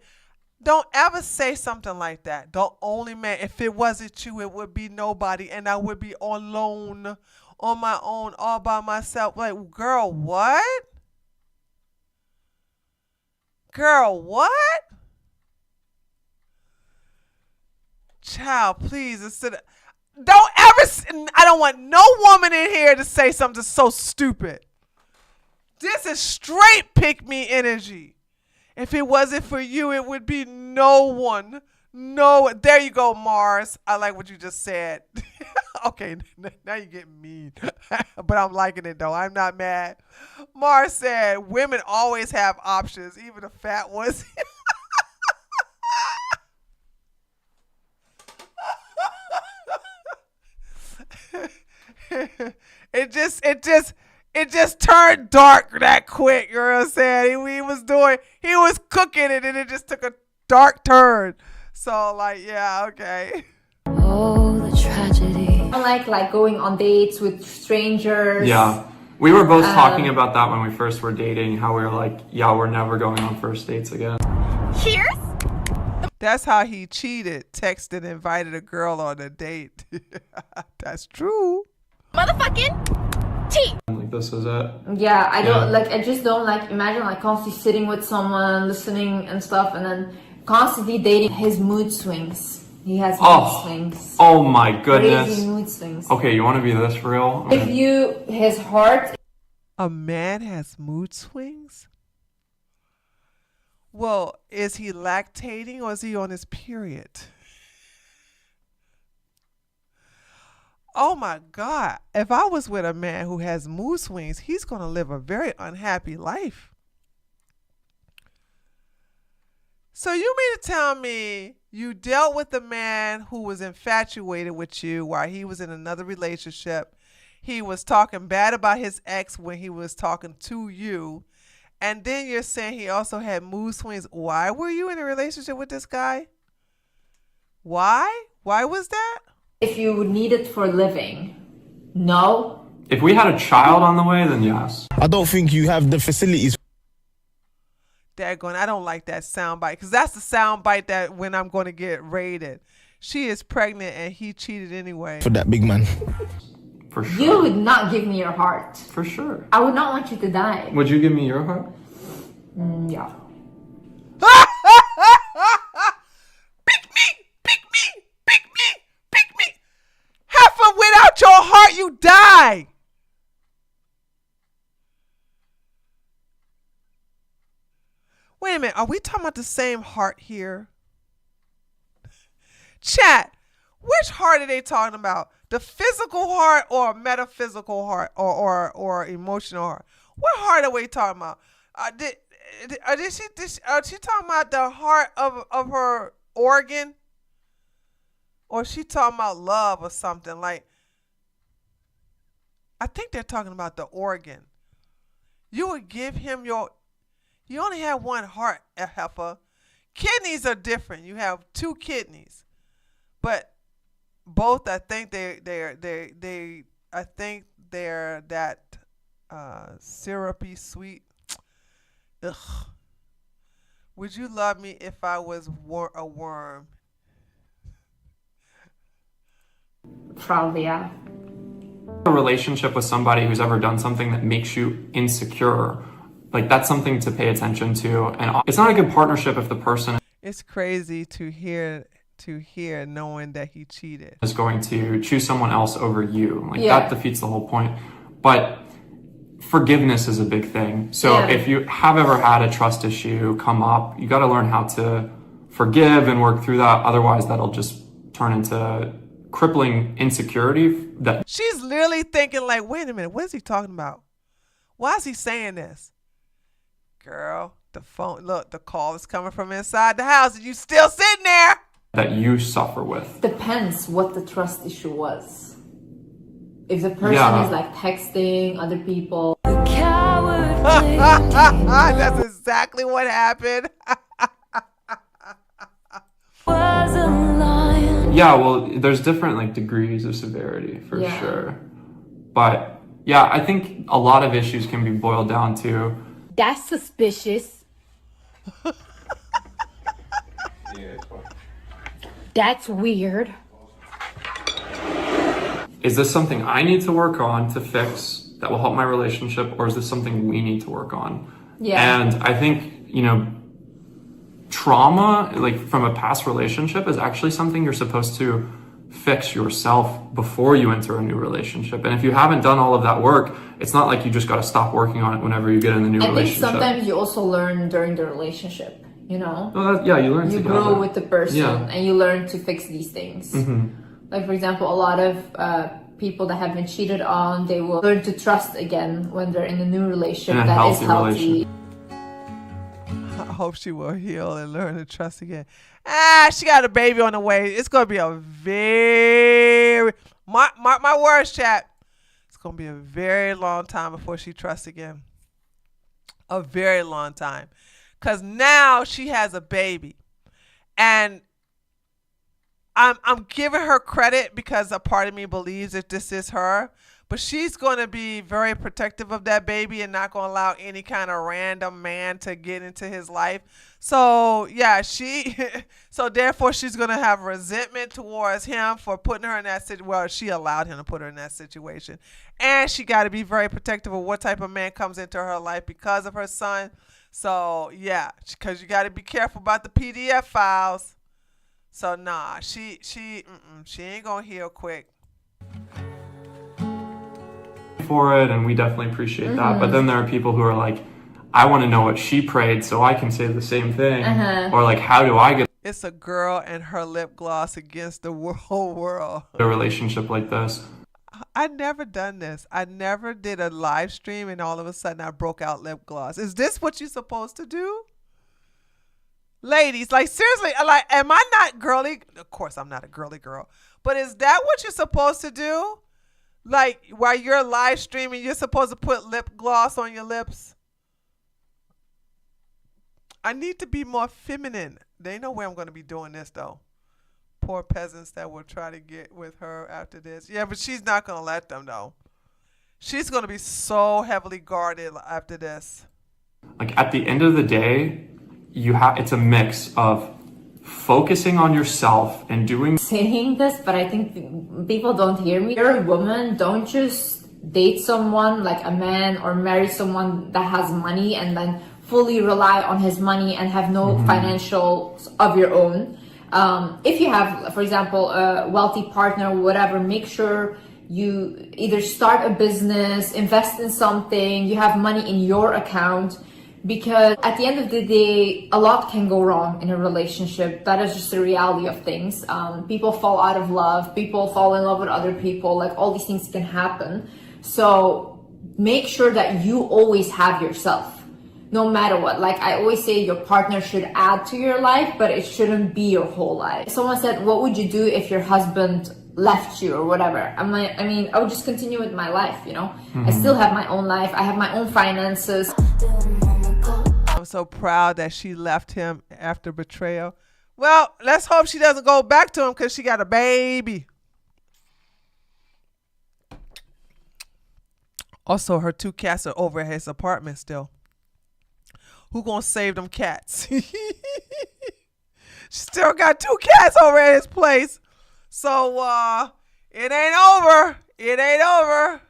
Don't ever say something like that. The only man. If it wasn't you, it would be nobody, and I would be alone, on my own, all by myself. Girl, what? Girl, what? Child, please. I don't want no woman in here to say something so stupid. This is straight pick me energy. If it wasn't for you, it would be no one. No, there you go, Mars. I like what you just said. Okay, now you're getting mean. But I'm liking it, though. I'm not mad. Mars said, women always have options, even the fat ones. It just turned dark that quick. You know what I'm saying? He was cooking it, and it just took a dark turn. So like, yeah, okay. Oh, the tragedy. I like going on dates with strangers. Yeah. We were both talking about that when we first were dating, how we were like, yeah, we're never going on first dates again. Here's That's how he cheated, texted, invited a girl on a date. That's true. motherfucking tea. Like, this is it. Yeah, I just don't like imagine like constantly sitting with someone, listening and stuff, and then constantly dating. His mood swings. He has mood swings. Oh my goodness. Crazy mood swings. Okay, you want to be this for real? If his heart. A man has mood swings? Well, is he lactating or is he on his period? Oh my God. If I was with a man who has mood swings, he's going to live a very unhappy life. So you mean to tell me you dealt with a man who was infatuated with you while he was in another relationship? He was talking bad about his ex when he was talking to you. And then you're saying he also had mood swings. Why were you in a relationship with this guy? Why? Why was that? If you would need it for living, no. If we had a child on the way, then yes. I don't think you have the facilities. Daggone, I don't like that soundbite because that's the soundbite that when I'm going to get raided. She is pregnant and he cheated anyway. For that big man. For sure. You would not give me your heart. For sure. I would not want you to die. Would you give me your heart? Yeah. Pick me. Heifer, without your heart, you die. Wait a minute. Are we talking about the same heart here? Chat, which heart are they talking about? The physical heart or metaphysical heart or emotional heart? What heart are we talking about? Is she talking about the heart of her organ? Or is she talking about love or something? Like, I think they're talking about the organ. You would give him you only have one heart, Heifer. Kidneys are different. You have two kidneys. But both, I think they're that syrupy sweet. Ugh. Would you love me if I was a worm? Probably, yeah. A relationship with somebody who's ever done something that makes you insecure, like that's something to pay attention to. And it's not a good partnership if the person It's crazy to hear knowing that he cheated. Is going to choose someone else over you. Like that defeats the whole point. But forgiveness is a big thing. So if you have ever had a trust issue come up, you got to learn how to forgive and work through that. Otherwise, that'll just turn into crippling insecurity. That she's literally thinking like, wait a minute, what is he talking about? Why is he saying this? Girl, the call is coming from inside the house and you still sitting there. That you suffer with. Depends what the trust issue was. If the person is like texting other people. That's exactly what happened. Yeah, well, there's different like degrees of severity for sure. But yeah, I think a lot of issues can be boiled down to that's suspicious. That's weird. Is this something I need to work on to fix that will help my relationship, or is this something we need to work on? Yeah. And I think, trauma, like from a past relationship, is actually something you're supposed to fix yourself before you enter a new relationship. And if you haven't done all of that work, it's not like you just got to stop working on it whenever you get in the new relationship. I think sometimes you also learn during the relationship, you know? Well, yeah, you learn You together. grow with the person, Yeah. and you learn to fix these things. Like, for example, a lot of people that have been cheated on, they will learn to trust again when they're in a new relationship In a that is healthy healthy. relationship. I hope she will heal and learn to trust again. She got a baby on the way. It's gonna be a very mark my words, chat. It's gonna be a very long time before she trusts again. A very long time, cause now she has a baby, and I'm giving her credit because a part of me believes that this is her. But she's going to be very protective of that baby and not going to allow any kind of random man to get into his life. So, yeah, so therefore she's going to have resentment towards him for putting her in that situation. Well, she allowed him to put her in that situation. And she got to be very protective of what type of man comes into her life because of her son. So, yeah, because you got to be careful about the PDF files. So, nah, she ain't going to heal quick. For it, and we definitely appreciate that. But then there are people who are like, I want to know what she prayed so I can say the same thing. Or like, how do I get It's a girl and her lip gloss against the whole world. a relationship like this? I never done this. I never did a live stream and all of a sudden I broke out lip gloss. Is this what you're supposed to do? Ladies, like seriously, like, am I not girly? Of course I'm not a girly girl. But is that what you're supposed to do? Like, while you're live streaming, you're supposed to put lip gloss on your lips? I need to be more feminine. There ain't no way I'm going to be doing this, though. Poor peasants that will try to get with her after this. Yeah, but she's not going to let them, though. She's going to be so heavily guarded after this. Like, at the end of the day, it's a mix of focusing on yourself and doing Saying this, but I think people don't hear me. You're a woman, don't just date someone like a man or marry someone that has money and then fully rely on his money and have no financials of your own. If you have, for example, a wealthy partner or whatever, make sure you either start a business, invest in something, you have money in your account. Because at the end of the day, a lot can go wrong in a relationship. That is just the reality of things. People fall out of love. People fall in love with other people. Like, all these things can happen. So make sure that you always have yourself, no matter what. Like I always say, your partner should add to your life, but it shouldn't be your whole life. Someone said, what would you do if your husband left you or whatever? I mean, I would just continue with my life, you know? I still have my own life. I have my own finances. I'm so proud that she left him after betrayal. Well, let's hope she doesn't go back to him because she got a baby. Also, her 2 cats are over at his apartment still. Who gonna save them cats? She still got 2 cats over at his place. So, it ain't over. It ain't over.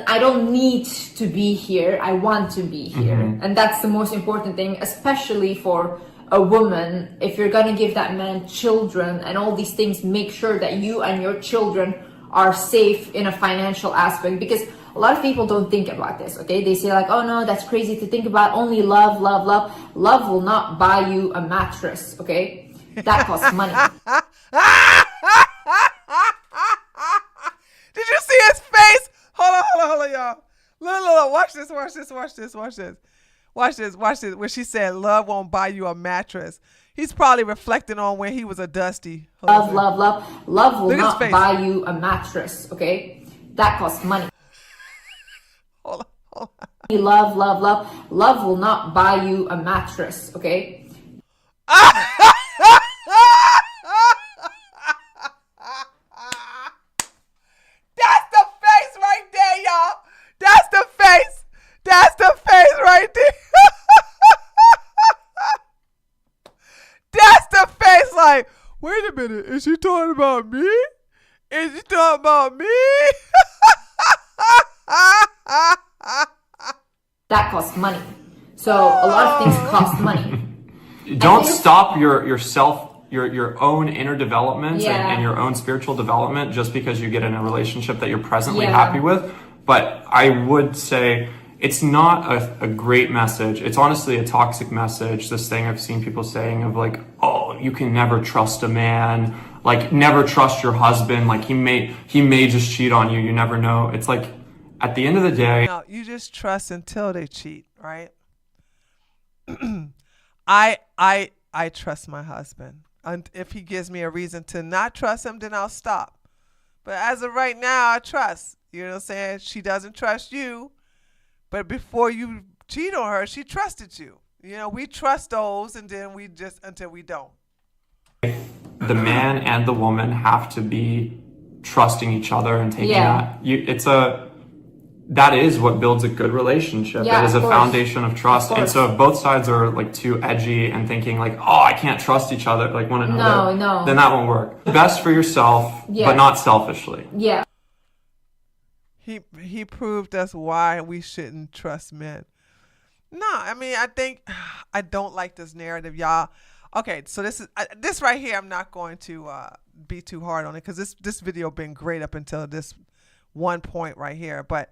I don't need to be here. I want to be here. And that's the most important thing, especially for a woman. If you're going to give that man children and all these things, make sure that you and your children are safe in a financial aspect, because a lot of people don't think about this, okay? They say like, oh no, that's crazy to think about. Only love, love, love. Love will not buy you a mattress, okay? That costs money. Did you see his face? Hold on, y'all. Look, watch this. When she said love won't buy you a mattress. He's probably reflecting on when he was a dusty. Love, love, love. Love will not buy you a mattress, okay? That costs money. Hold on. Love, love, love. Love will not buy you a mattress, okay? That's the face right there, y'all. That's the face. That's the face right there. That's the face. Like, wait a minute. Is she talking about me? Is she talking about me? That costs money. So a lot of things cost money. Don't stop your self your own inner development Yeah. and your own spiritual development just because you get in a relationship that you're presently Yeah. happy with. But I would say it's not a great message. It's honestly a toxic message. This thing I've seen people saying of like, oh, you can never trust a man. Like, never trust your husband. Like, he may just cheat on you. You never know. It's like, at the end of the day, No, you just trust until they cheat, right? I trust my husband. And if he gives me a reason to not trust him, then I'll stop. But as of right now, I trust. You know what I'm saying? She doesn't trust you. But before you cheat on her, she trusted you. You know, we trust those, and then we just, until we don't. the man and the woman have to be trusting each other and taking that is what builds a good relationship. Yeah, it is a course. foundation of trust. Of And so if both sides are like too edgy and thinking like, oh, I can't trust each other, like one another, No. then that won't work. Best for yourself, but not selfishly. Yeah. He proved us why we shouldn't trust men. No, I mean, I think I don't like this narrative, y'all. Okay, so this right here, I'm not going to be too hard on it because this video been great up until this one point right here. But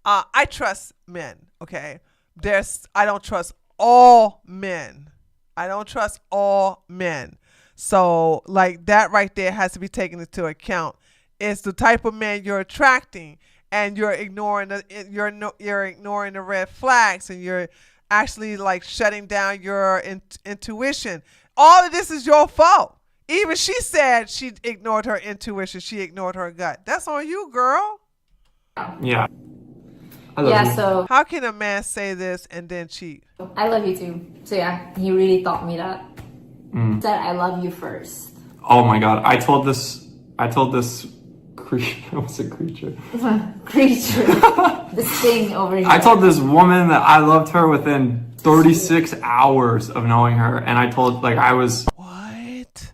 I trust men, okay? I don't trust all men. I don't trust all men. So like that right there has to be taken into account. It's the type of man you're attracting, and you're ignoring the red flags, and you're actually like shutting down your intuition. All of this is your fault. Even she said she ignored her intuition. She ignored her gut. That's on you, girl. Yeah. I love you. So How can a man say this and then cheat? I love you too. So yeah, he really taught me that. Said I love you first. Oh my God. I told this creature, what's a creature? Creature. This thing over here. I told this woman that I loved her within 36 hours of knowing her. And I told, like, I was... What?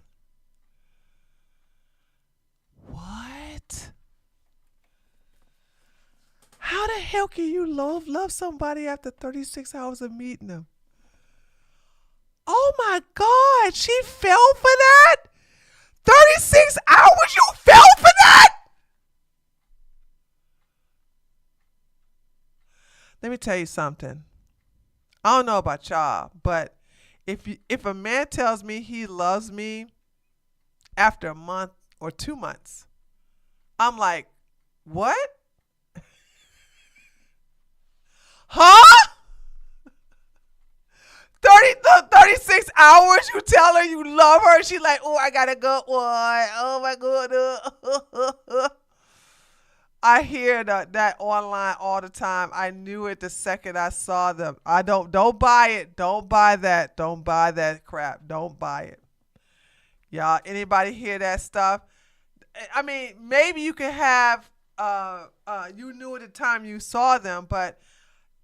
How the hell can you love somebody after 36 hours of meeting them? Oh my God, she fell for that? 36 hours, you fell for that? Let me tell you something. I don't know about y'all, but if a man tells me he loves me after a month or 2 months, I'm like, what? Huh? 36 hours, you tell her you love her. She's like, oh, I got a good one. Oh my goodness. I hear that online all the time. I knew it the second I saw them. I don't buy it. Don't buy that. Don't buy that crap. Don't buy it. Y'all, anybody hear that stuff? I mean, maybe you can have you knew at the time you saw them, but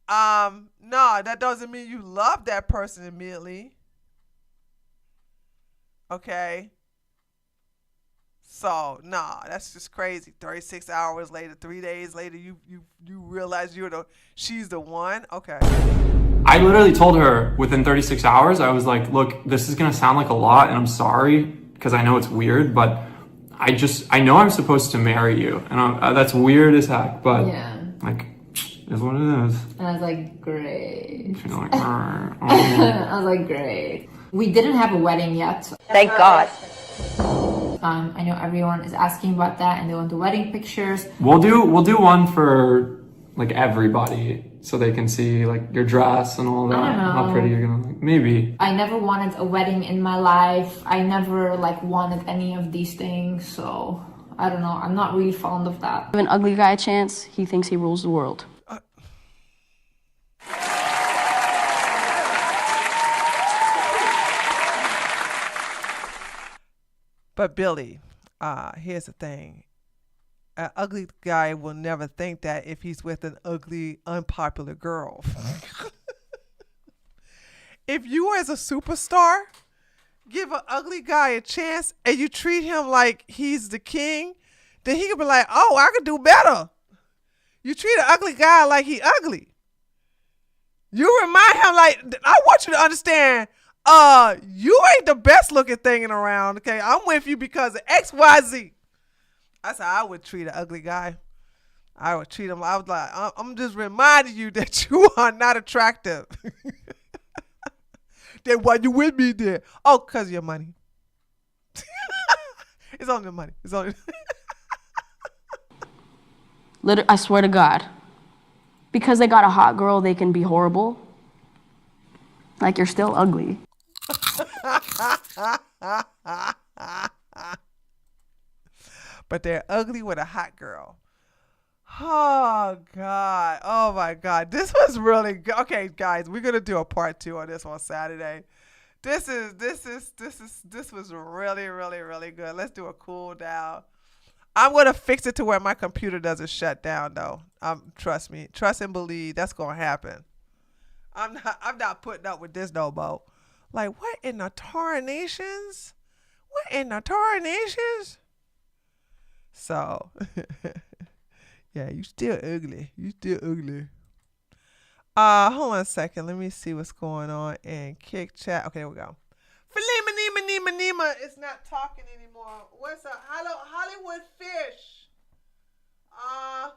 no, that doesn't mean you love that person immediately. Okay? So, no, that's just crazy. 36 hours later, 3 days later, you realize she's the one? Okay. I literally told her within 36 hours, I was like, look, this is going to sound like a lot, and I'm sorry, because I know it's weird, but I know I'm supposed to marry you. And that's weird as heck, but like, is what it is. And I was like, great. She's like, alright. I was like, great. We didn't have a wedding yet. Thank God. I know everyone is asking about that and they want the wedding pictures. We'll do one for like everybody so they can see like your dress and all that. I don't know. How pretty you're gonna look. Maybe. I never wanted a wedding in my life. I never like wanted any of these things, so I don't know. I'm not really fond of that. Give an ugly guy a chance, he thinks he rules the world. But Billy, here's the thing. An ugly guy will never think that if he's with an ugly, unpopular girl. If you as a superstar give an ugly guy a chance and you treat him like he's the king, then he could be like, oh, I could do better. You treat an ugly guy like he ugly. You remind him like, I want you to understand, You ain't the best looking thing around, okay? I'm with you because of XYZ. That's how I would treat an ugly guy. I would treat him. I was like, I'm just reminding you that you are not attractive. Then why you with me there? Oh, cause of your money. It's only the money. It's only. I swear to God. Because they got a hot girl, they can be horrible. Like, you're still ugly. But they're ugly with a hot girl. Oh, God. Oh, my God. This was really good. Okay, guys, we're going to do a part 2 on this on Saturday. This was really, really, really good. Let's do a cool down. I'm going to fix it to where my computer doesn't shut down, though. Trust me. Trust and believe. That's going to happen. I'm not putting up with this no more. Like, what in the tarnations? What in the tarnations? So, yeah, you still ugly. You still ugly. Hold on a second. Let me see what's going on in Kick Chat. Okay, here we go. Nima is not talking anymore. What's up? Hello, Hollywood Fish.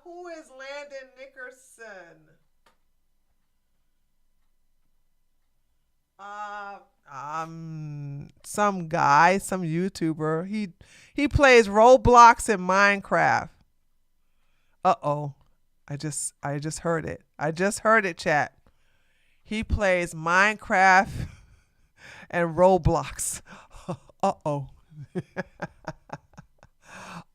Who is Landon Nickerson? Some guy, some YouTuber. He plays Roblox and Minecraft. Uh-oh. I just heard it. I just heard it, chat. He plays Minecraft and Roblox. Uh-oh.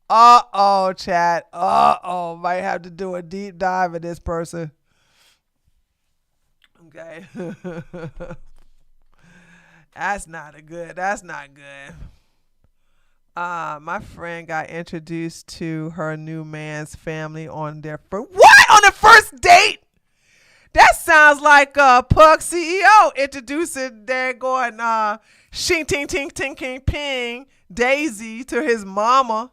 Uh-oh, chat. Uh-oh. Might have to do a deep dive in this person. Okay. That's not good. My friend got introduced to her new man's family on their what? On the first date? That sounds like Pug CEO introducing they're going shing ting ting ting ting ping Daisy to his mama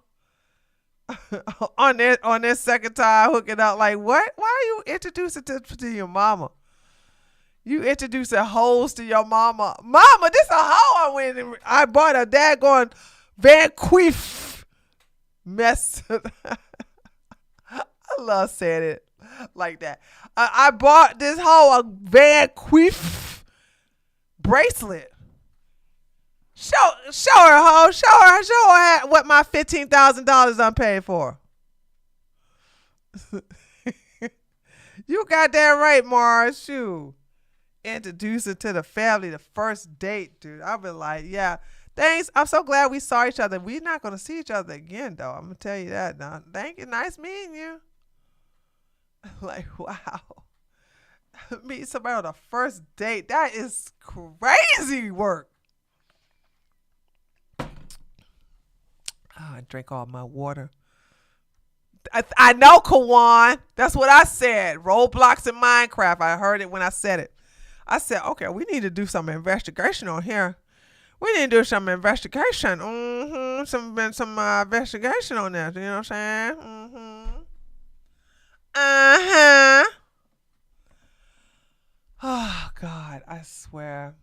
on their second time hooking up. Like, what? Why are you introducing to your mama? You introducing hoes to your mama. Mama, this a hoe I went and I bought a daggone Van Queef mess. I love saying it like that. I bought this hoe a Van Queef bracelet. Show her, hoe. Show her what my $15,000 I'm paid for. You got that right, Mars. Shoot. Introduce her to the family, the first date, dude. I've been like, yeah, thanks. I'm so glad we saw each other. We're not going to see each other again, though. I'm going to tell you that now. Thank you. Nice meeting you. Like, wow. Meet somebody on the first date. That is crazy work. I drank all my water. I know, Kawan. That's what I said. Roblox and Minecraft. I heard it when I said it. I said, okay, we need to do some investigation on here. We need to do some investigation. Some investigation on this. You know what I'm saying? Oh, God, I swear.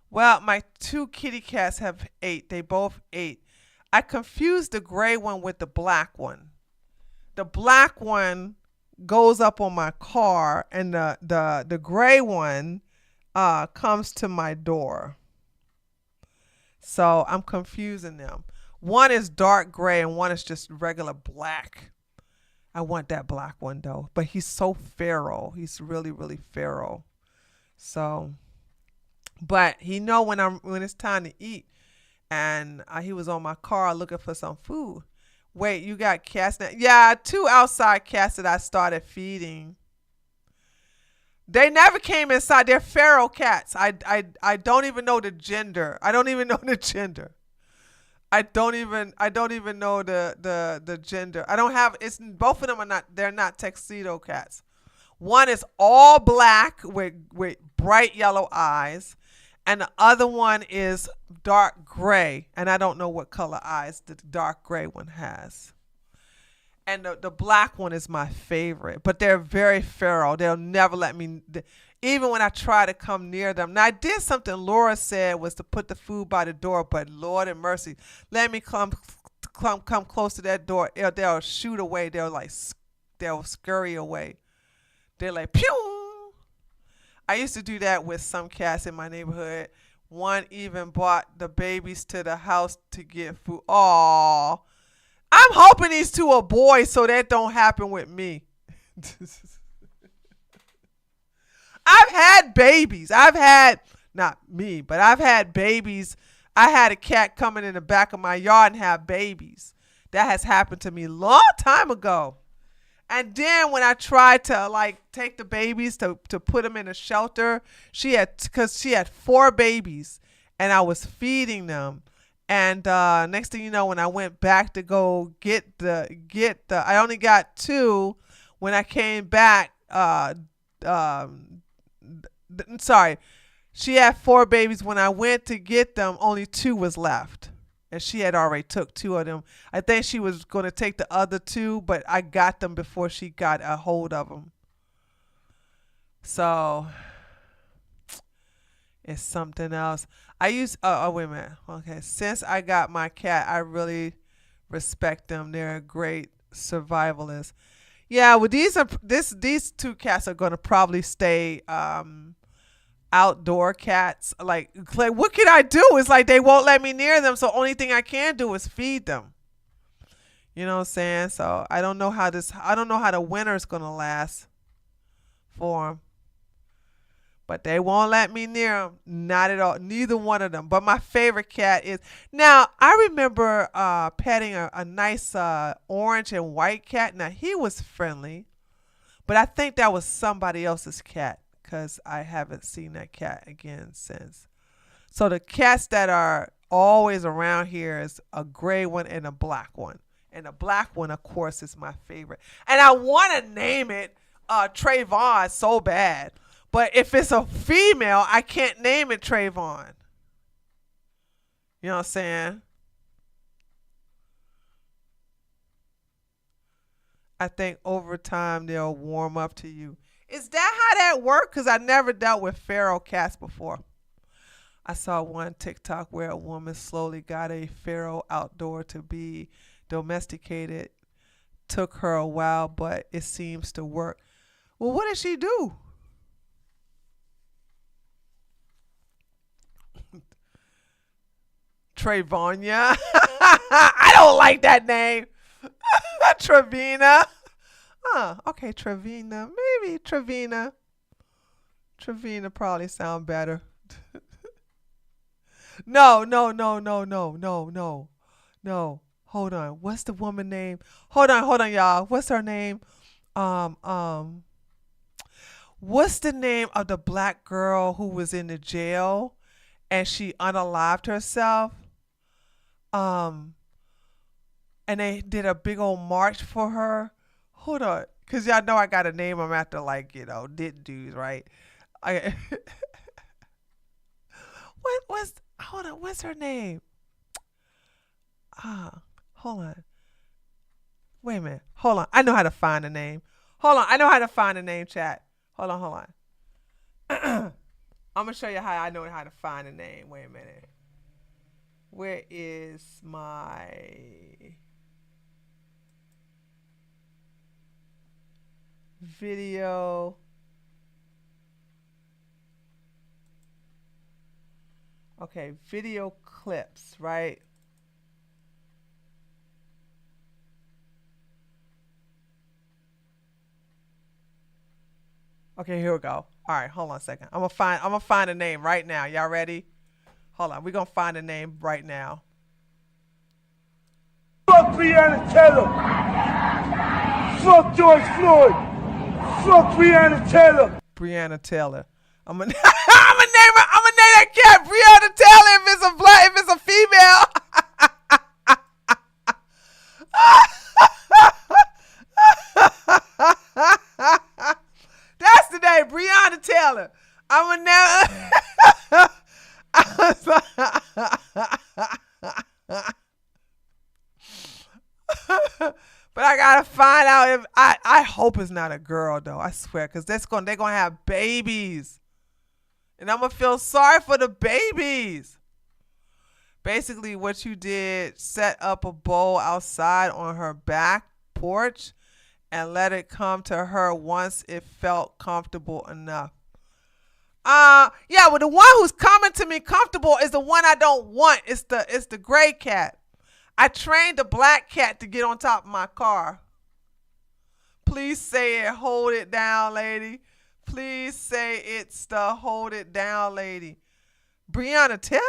Well, my 2 kitty cats have ate. They both ate. I confused the gray one with the black one. The black one goes up on my car, and the gray one comes to my door. So I'm confusing them. One is dark gray and one is just regular black. I want that black one though, but he's so feral. He's really, really feral. So, but he know when it's time to eat, and he was on my car looking for some food. Wait, you got cats now? Yeah, 2 outside cats that I started feeding. They never came inside. They're feral cats. I don't even know the gender. I don't even know the gender. I don't even know the gender. I don't have both of them are not, they're not tuxedo cats. One is all black with bright yellow eyes, and the other one is dark gray, and I don't know what color eyes the dark gray one has. And the black one is my favorite, but they're very feral. They'll never let me. even when I try to come near them. Now I did something Laura said was to put the food by the door, but Lord and mercy, let me come close to that door. They'll shoot away. They'll scurry away. They're like, pew. I used to do that with some cats in my neighborhood. One even brought the babies to the house to get food. Aww. I'm hoping these two are boys so that don't happen with me. I've had babies. Not me, but I've had babies. I had a cat coming in the back of my yard and have babies. That has happened to me a long time ago. And then when I tried to like take the babies to put them in a shelter, because she had 4 babies and I was feeding them. And next thing you know, when I went back to go get I only got 2. When I came back, sorry, she had 4 babies. When I went to get them, only 2 was left. And she had already took 2 of them. I think she was going to take the other 2, but I got them before she got a hold of them. So it's something else. Wait a minute. Okay, since I got my cat, I really respect them. They're great survivalists. Yeah, well, these 2 cats are going to probably stay outdoor cats. Like what can I do? It's like they won't let me near them, so only thing I can do is feed them. You know what I'm saying? So I don't know how the winter's gonna last for them. But they won't let me near them. Not at all. Neither one of them. But my favorite cat is... Now, I remember petting a nice orange and white cat. Now, he was friendly. But I think that was somebody else's cat, because I haven't seen that cat again since. So the cats that are always around here is a gray one and a black one. And the black one, of course, is my favorite. And I want to name it Trayvon so bad. But if it's a female, I can't name it Trayvon. You know what I'm saying? I think over time they'll warm up to you. Is that how that works? Because I never dealt with feral cats before. I saw one TikTok where a woman slowly got a feral outdoor to be domesticated. Took her a while, but it seems to work. Well, what did she do? Trayvonia. I don't like that name. Trevina. Okay, Trevina. Maybe Trevina. Trevina probably sound better. No. Hold on. What's the woman name? Hold on, y'all. What's her name? What's the name of the black girl who was in the jail and she unalived herself? And they did a big old march for her. Hold on, cause y'all know I got to name them after, like, did dudes, right? Hold on, what's her name? Hold on. Wait a minute. Hold on. I know how to find the name. Hold on. I know how to find the name, chat. Hold on. I'm gonna show you how I know how to find the name. Wait a minute. Where is my video? Okay, video clips, right? Okay, here we go. All right, hold on a second. I'm gonna find a name right now. Y'all ready? Hold on, we're gonna find a name right now. Fuck Breonna Taylor. Fuck George Floyd. Fuck Breonna Taylor. Breonna Taylor. I'm gonna name that cat Breonna Taylor if it's a female. That's the name, Breonna Taylor. I'm gonna name. But I gotta find out if I hope it's not a girl though. I swear, cause they're gonna have babies, and I'm gonna feel sorry for the babies. Basically, what you did, set up a bowl outside on her back porch, and let it come to her once it felt comfortable enough. Yeah, well, the one who's coming to me comfortable is the one I don't want. It's the gray cat. I trained the black cat to get on top of my car. Please say it, hold it down, lady. Please say it's the hold it down, lady. Breonna Taylor?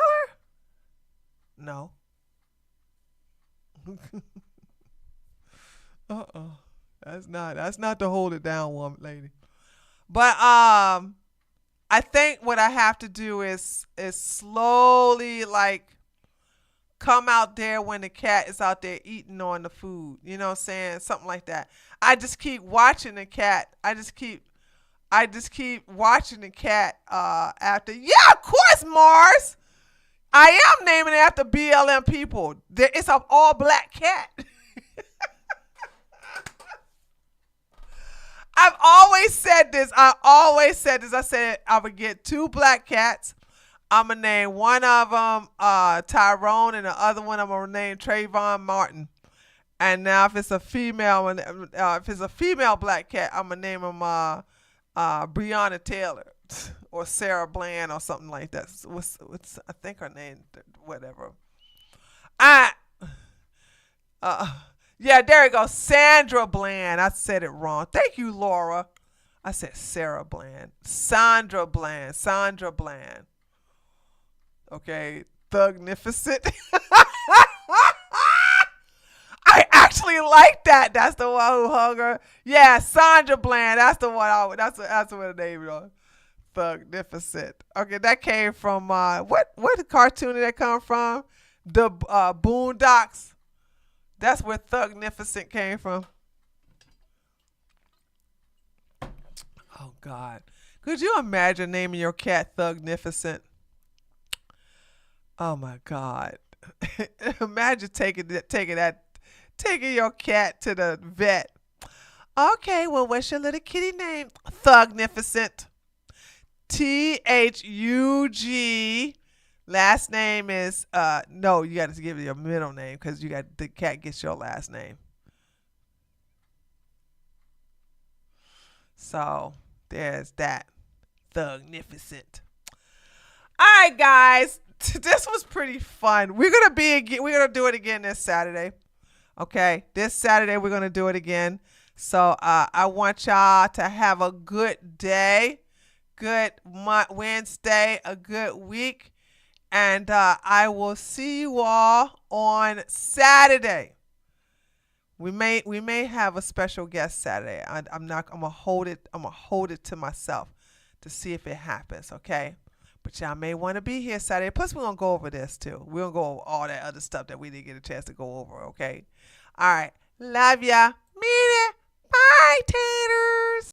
No. That's not the hold it down woman, lady. But I think what I have to do is slowly like come out there when the cat is out there eating on the food. You know what I'm saying? Something like that. I just keep watching the cat. I just keep watching the cat after. Yeah, of course, Mars. I am naming it after BLM people. It's an all black cat. I've always said this. I said I would get 2 black cats. I'm going to name one of them Tyrone, and the other one I'm going to name Trayvon Martin. And now if it's a female black cat, I'm going to name him Breonna Taylor or Sarah Bland or something like that. What's I think her name, whatever. Yeah, there you go. Sandra Bland. I said it wrong. Thank you, Laura. I said Sarah Bland. Sandra Bland. Okay, Thugnificent. I actually like that. That's the one who hung her. Yeah, Sandra Bland. That's the one. That's what the name is. Thugnificent. Okay, that came from what cartoon did that come from? The Boondocks. That's where Thugnificent came from. Oh God, could you imagine naming your cat Thugnificent? Oh my God. Imagine taking your cat to the vet. Okay, well, what's your little kitty name? Thugnificent. Thug. Last name is no, you got to give it your middle name because the cat gets your last name. So there's that. Thugnificent. All right, guys. This was pretty fun. We're gonna do it again this Saturday. Okay, this Saturday we're gonna do it again. So I want y'all to have a good day, good Wednesday, a good week, and I will see you all on Saturday. We may have a special guest Saturday. I'm gonna hold it to myself to see if it happens. Okay. But y'all may want to be here Saturday. Plus, we're going to go over this, too. We're going to go over all that other stuff that we didn't get a chance to go over, okay? All right. Love ya. Mean it. Bye. Take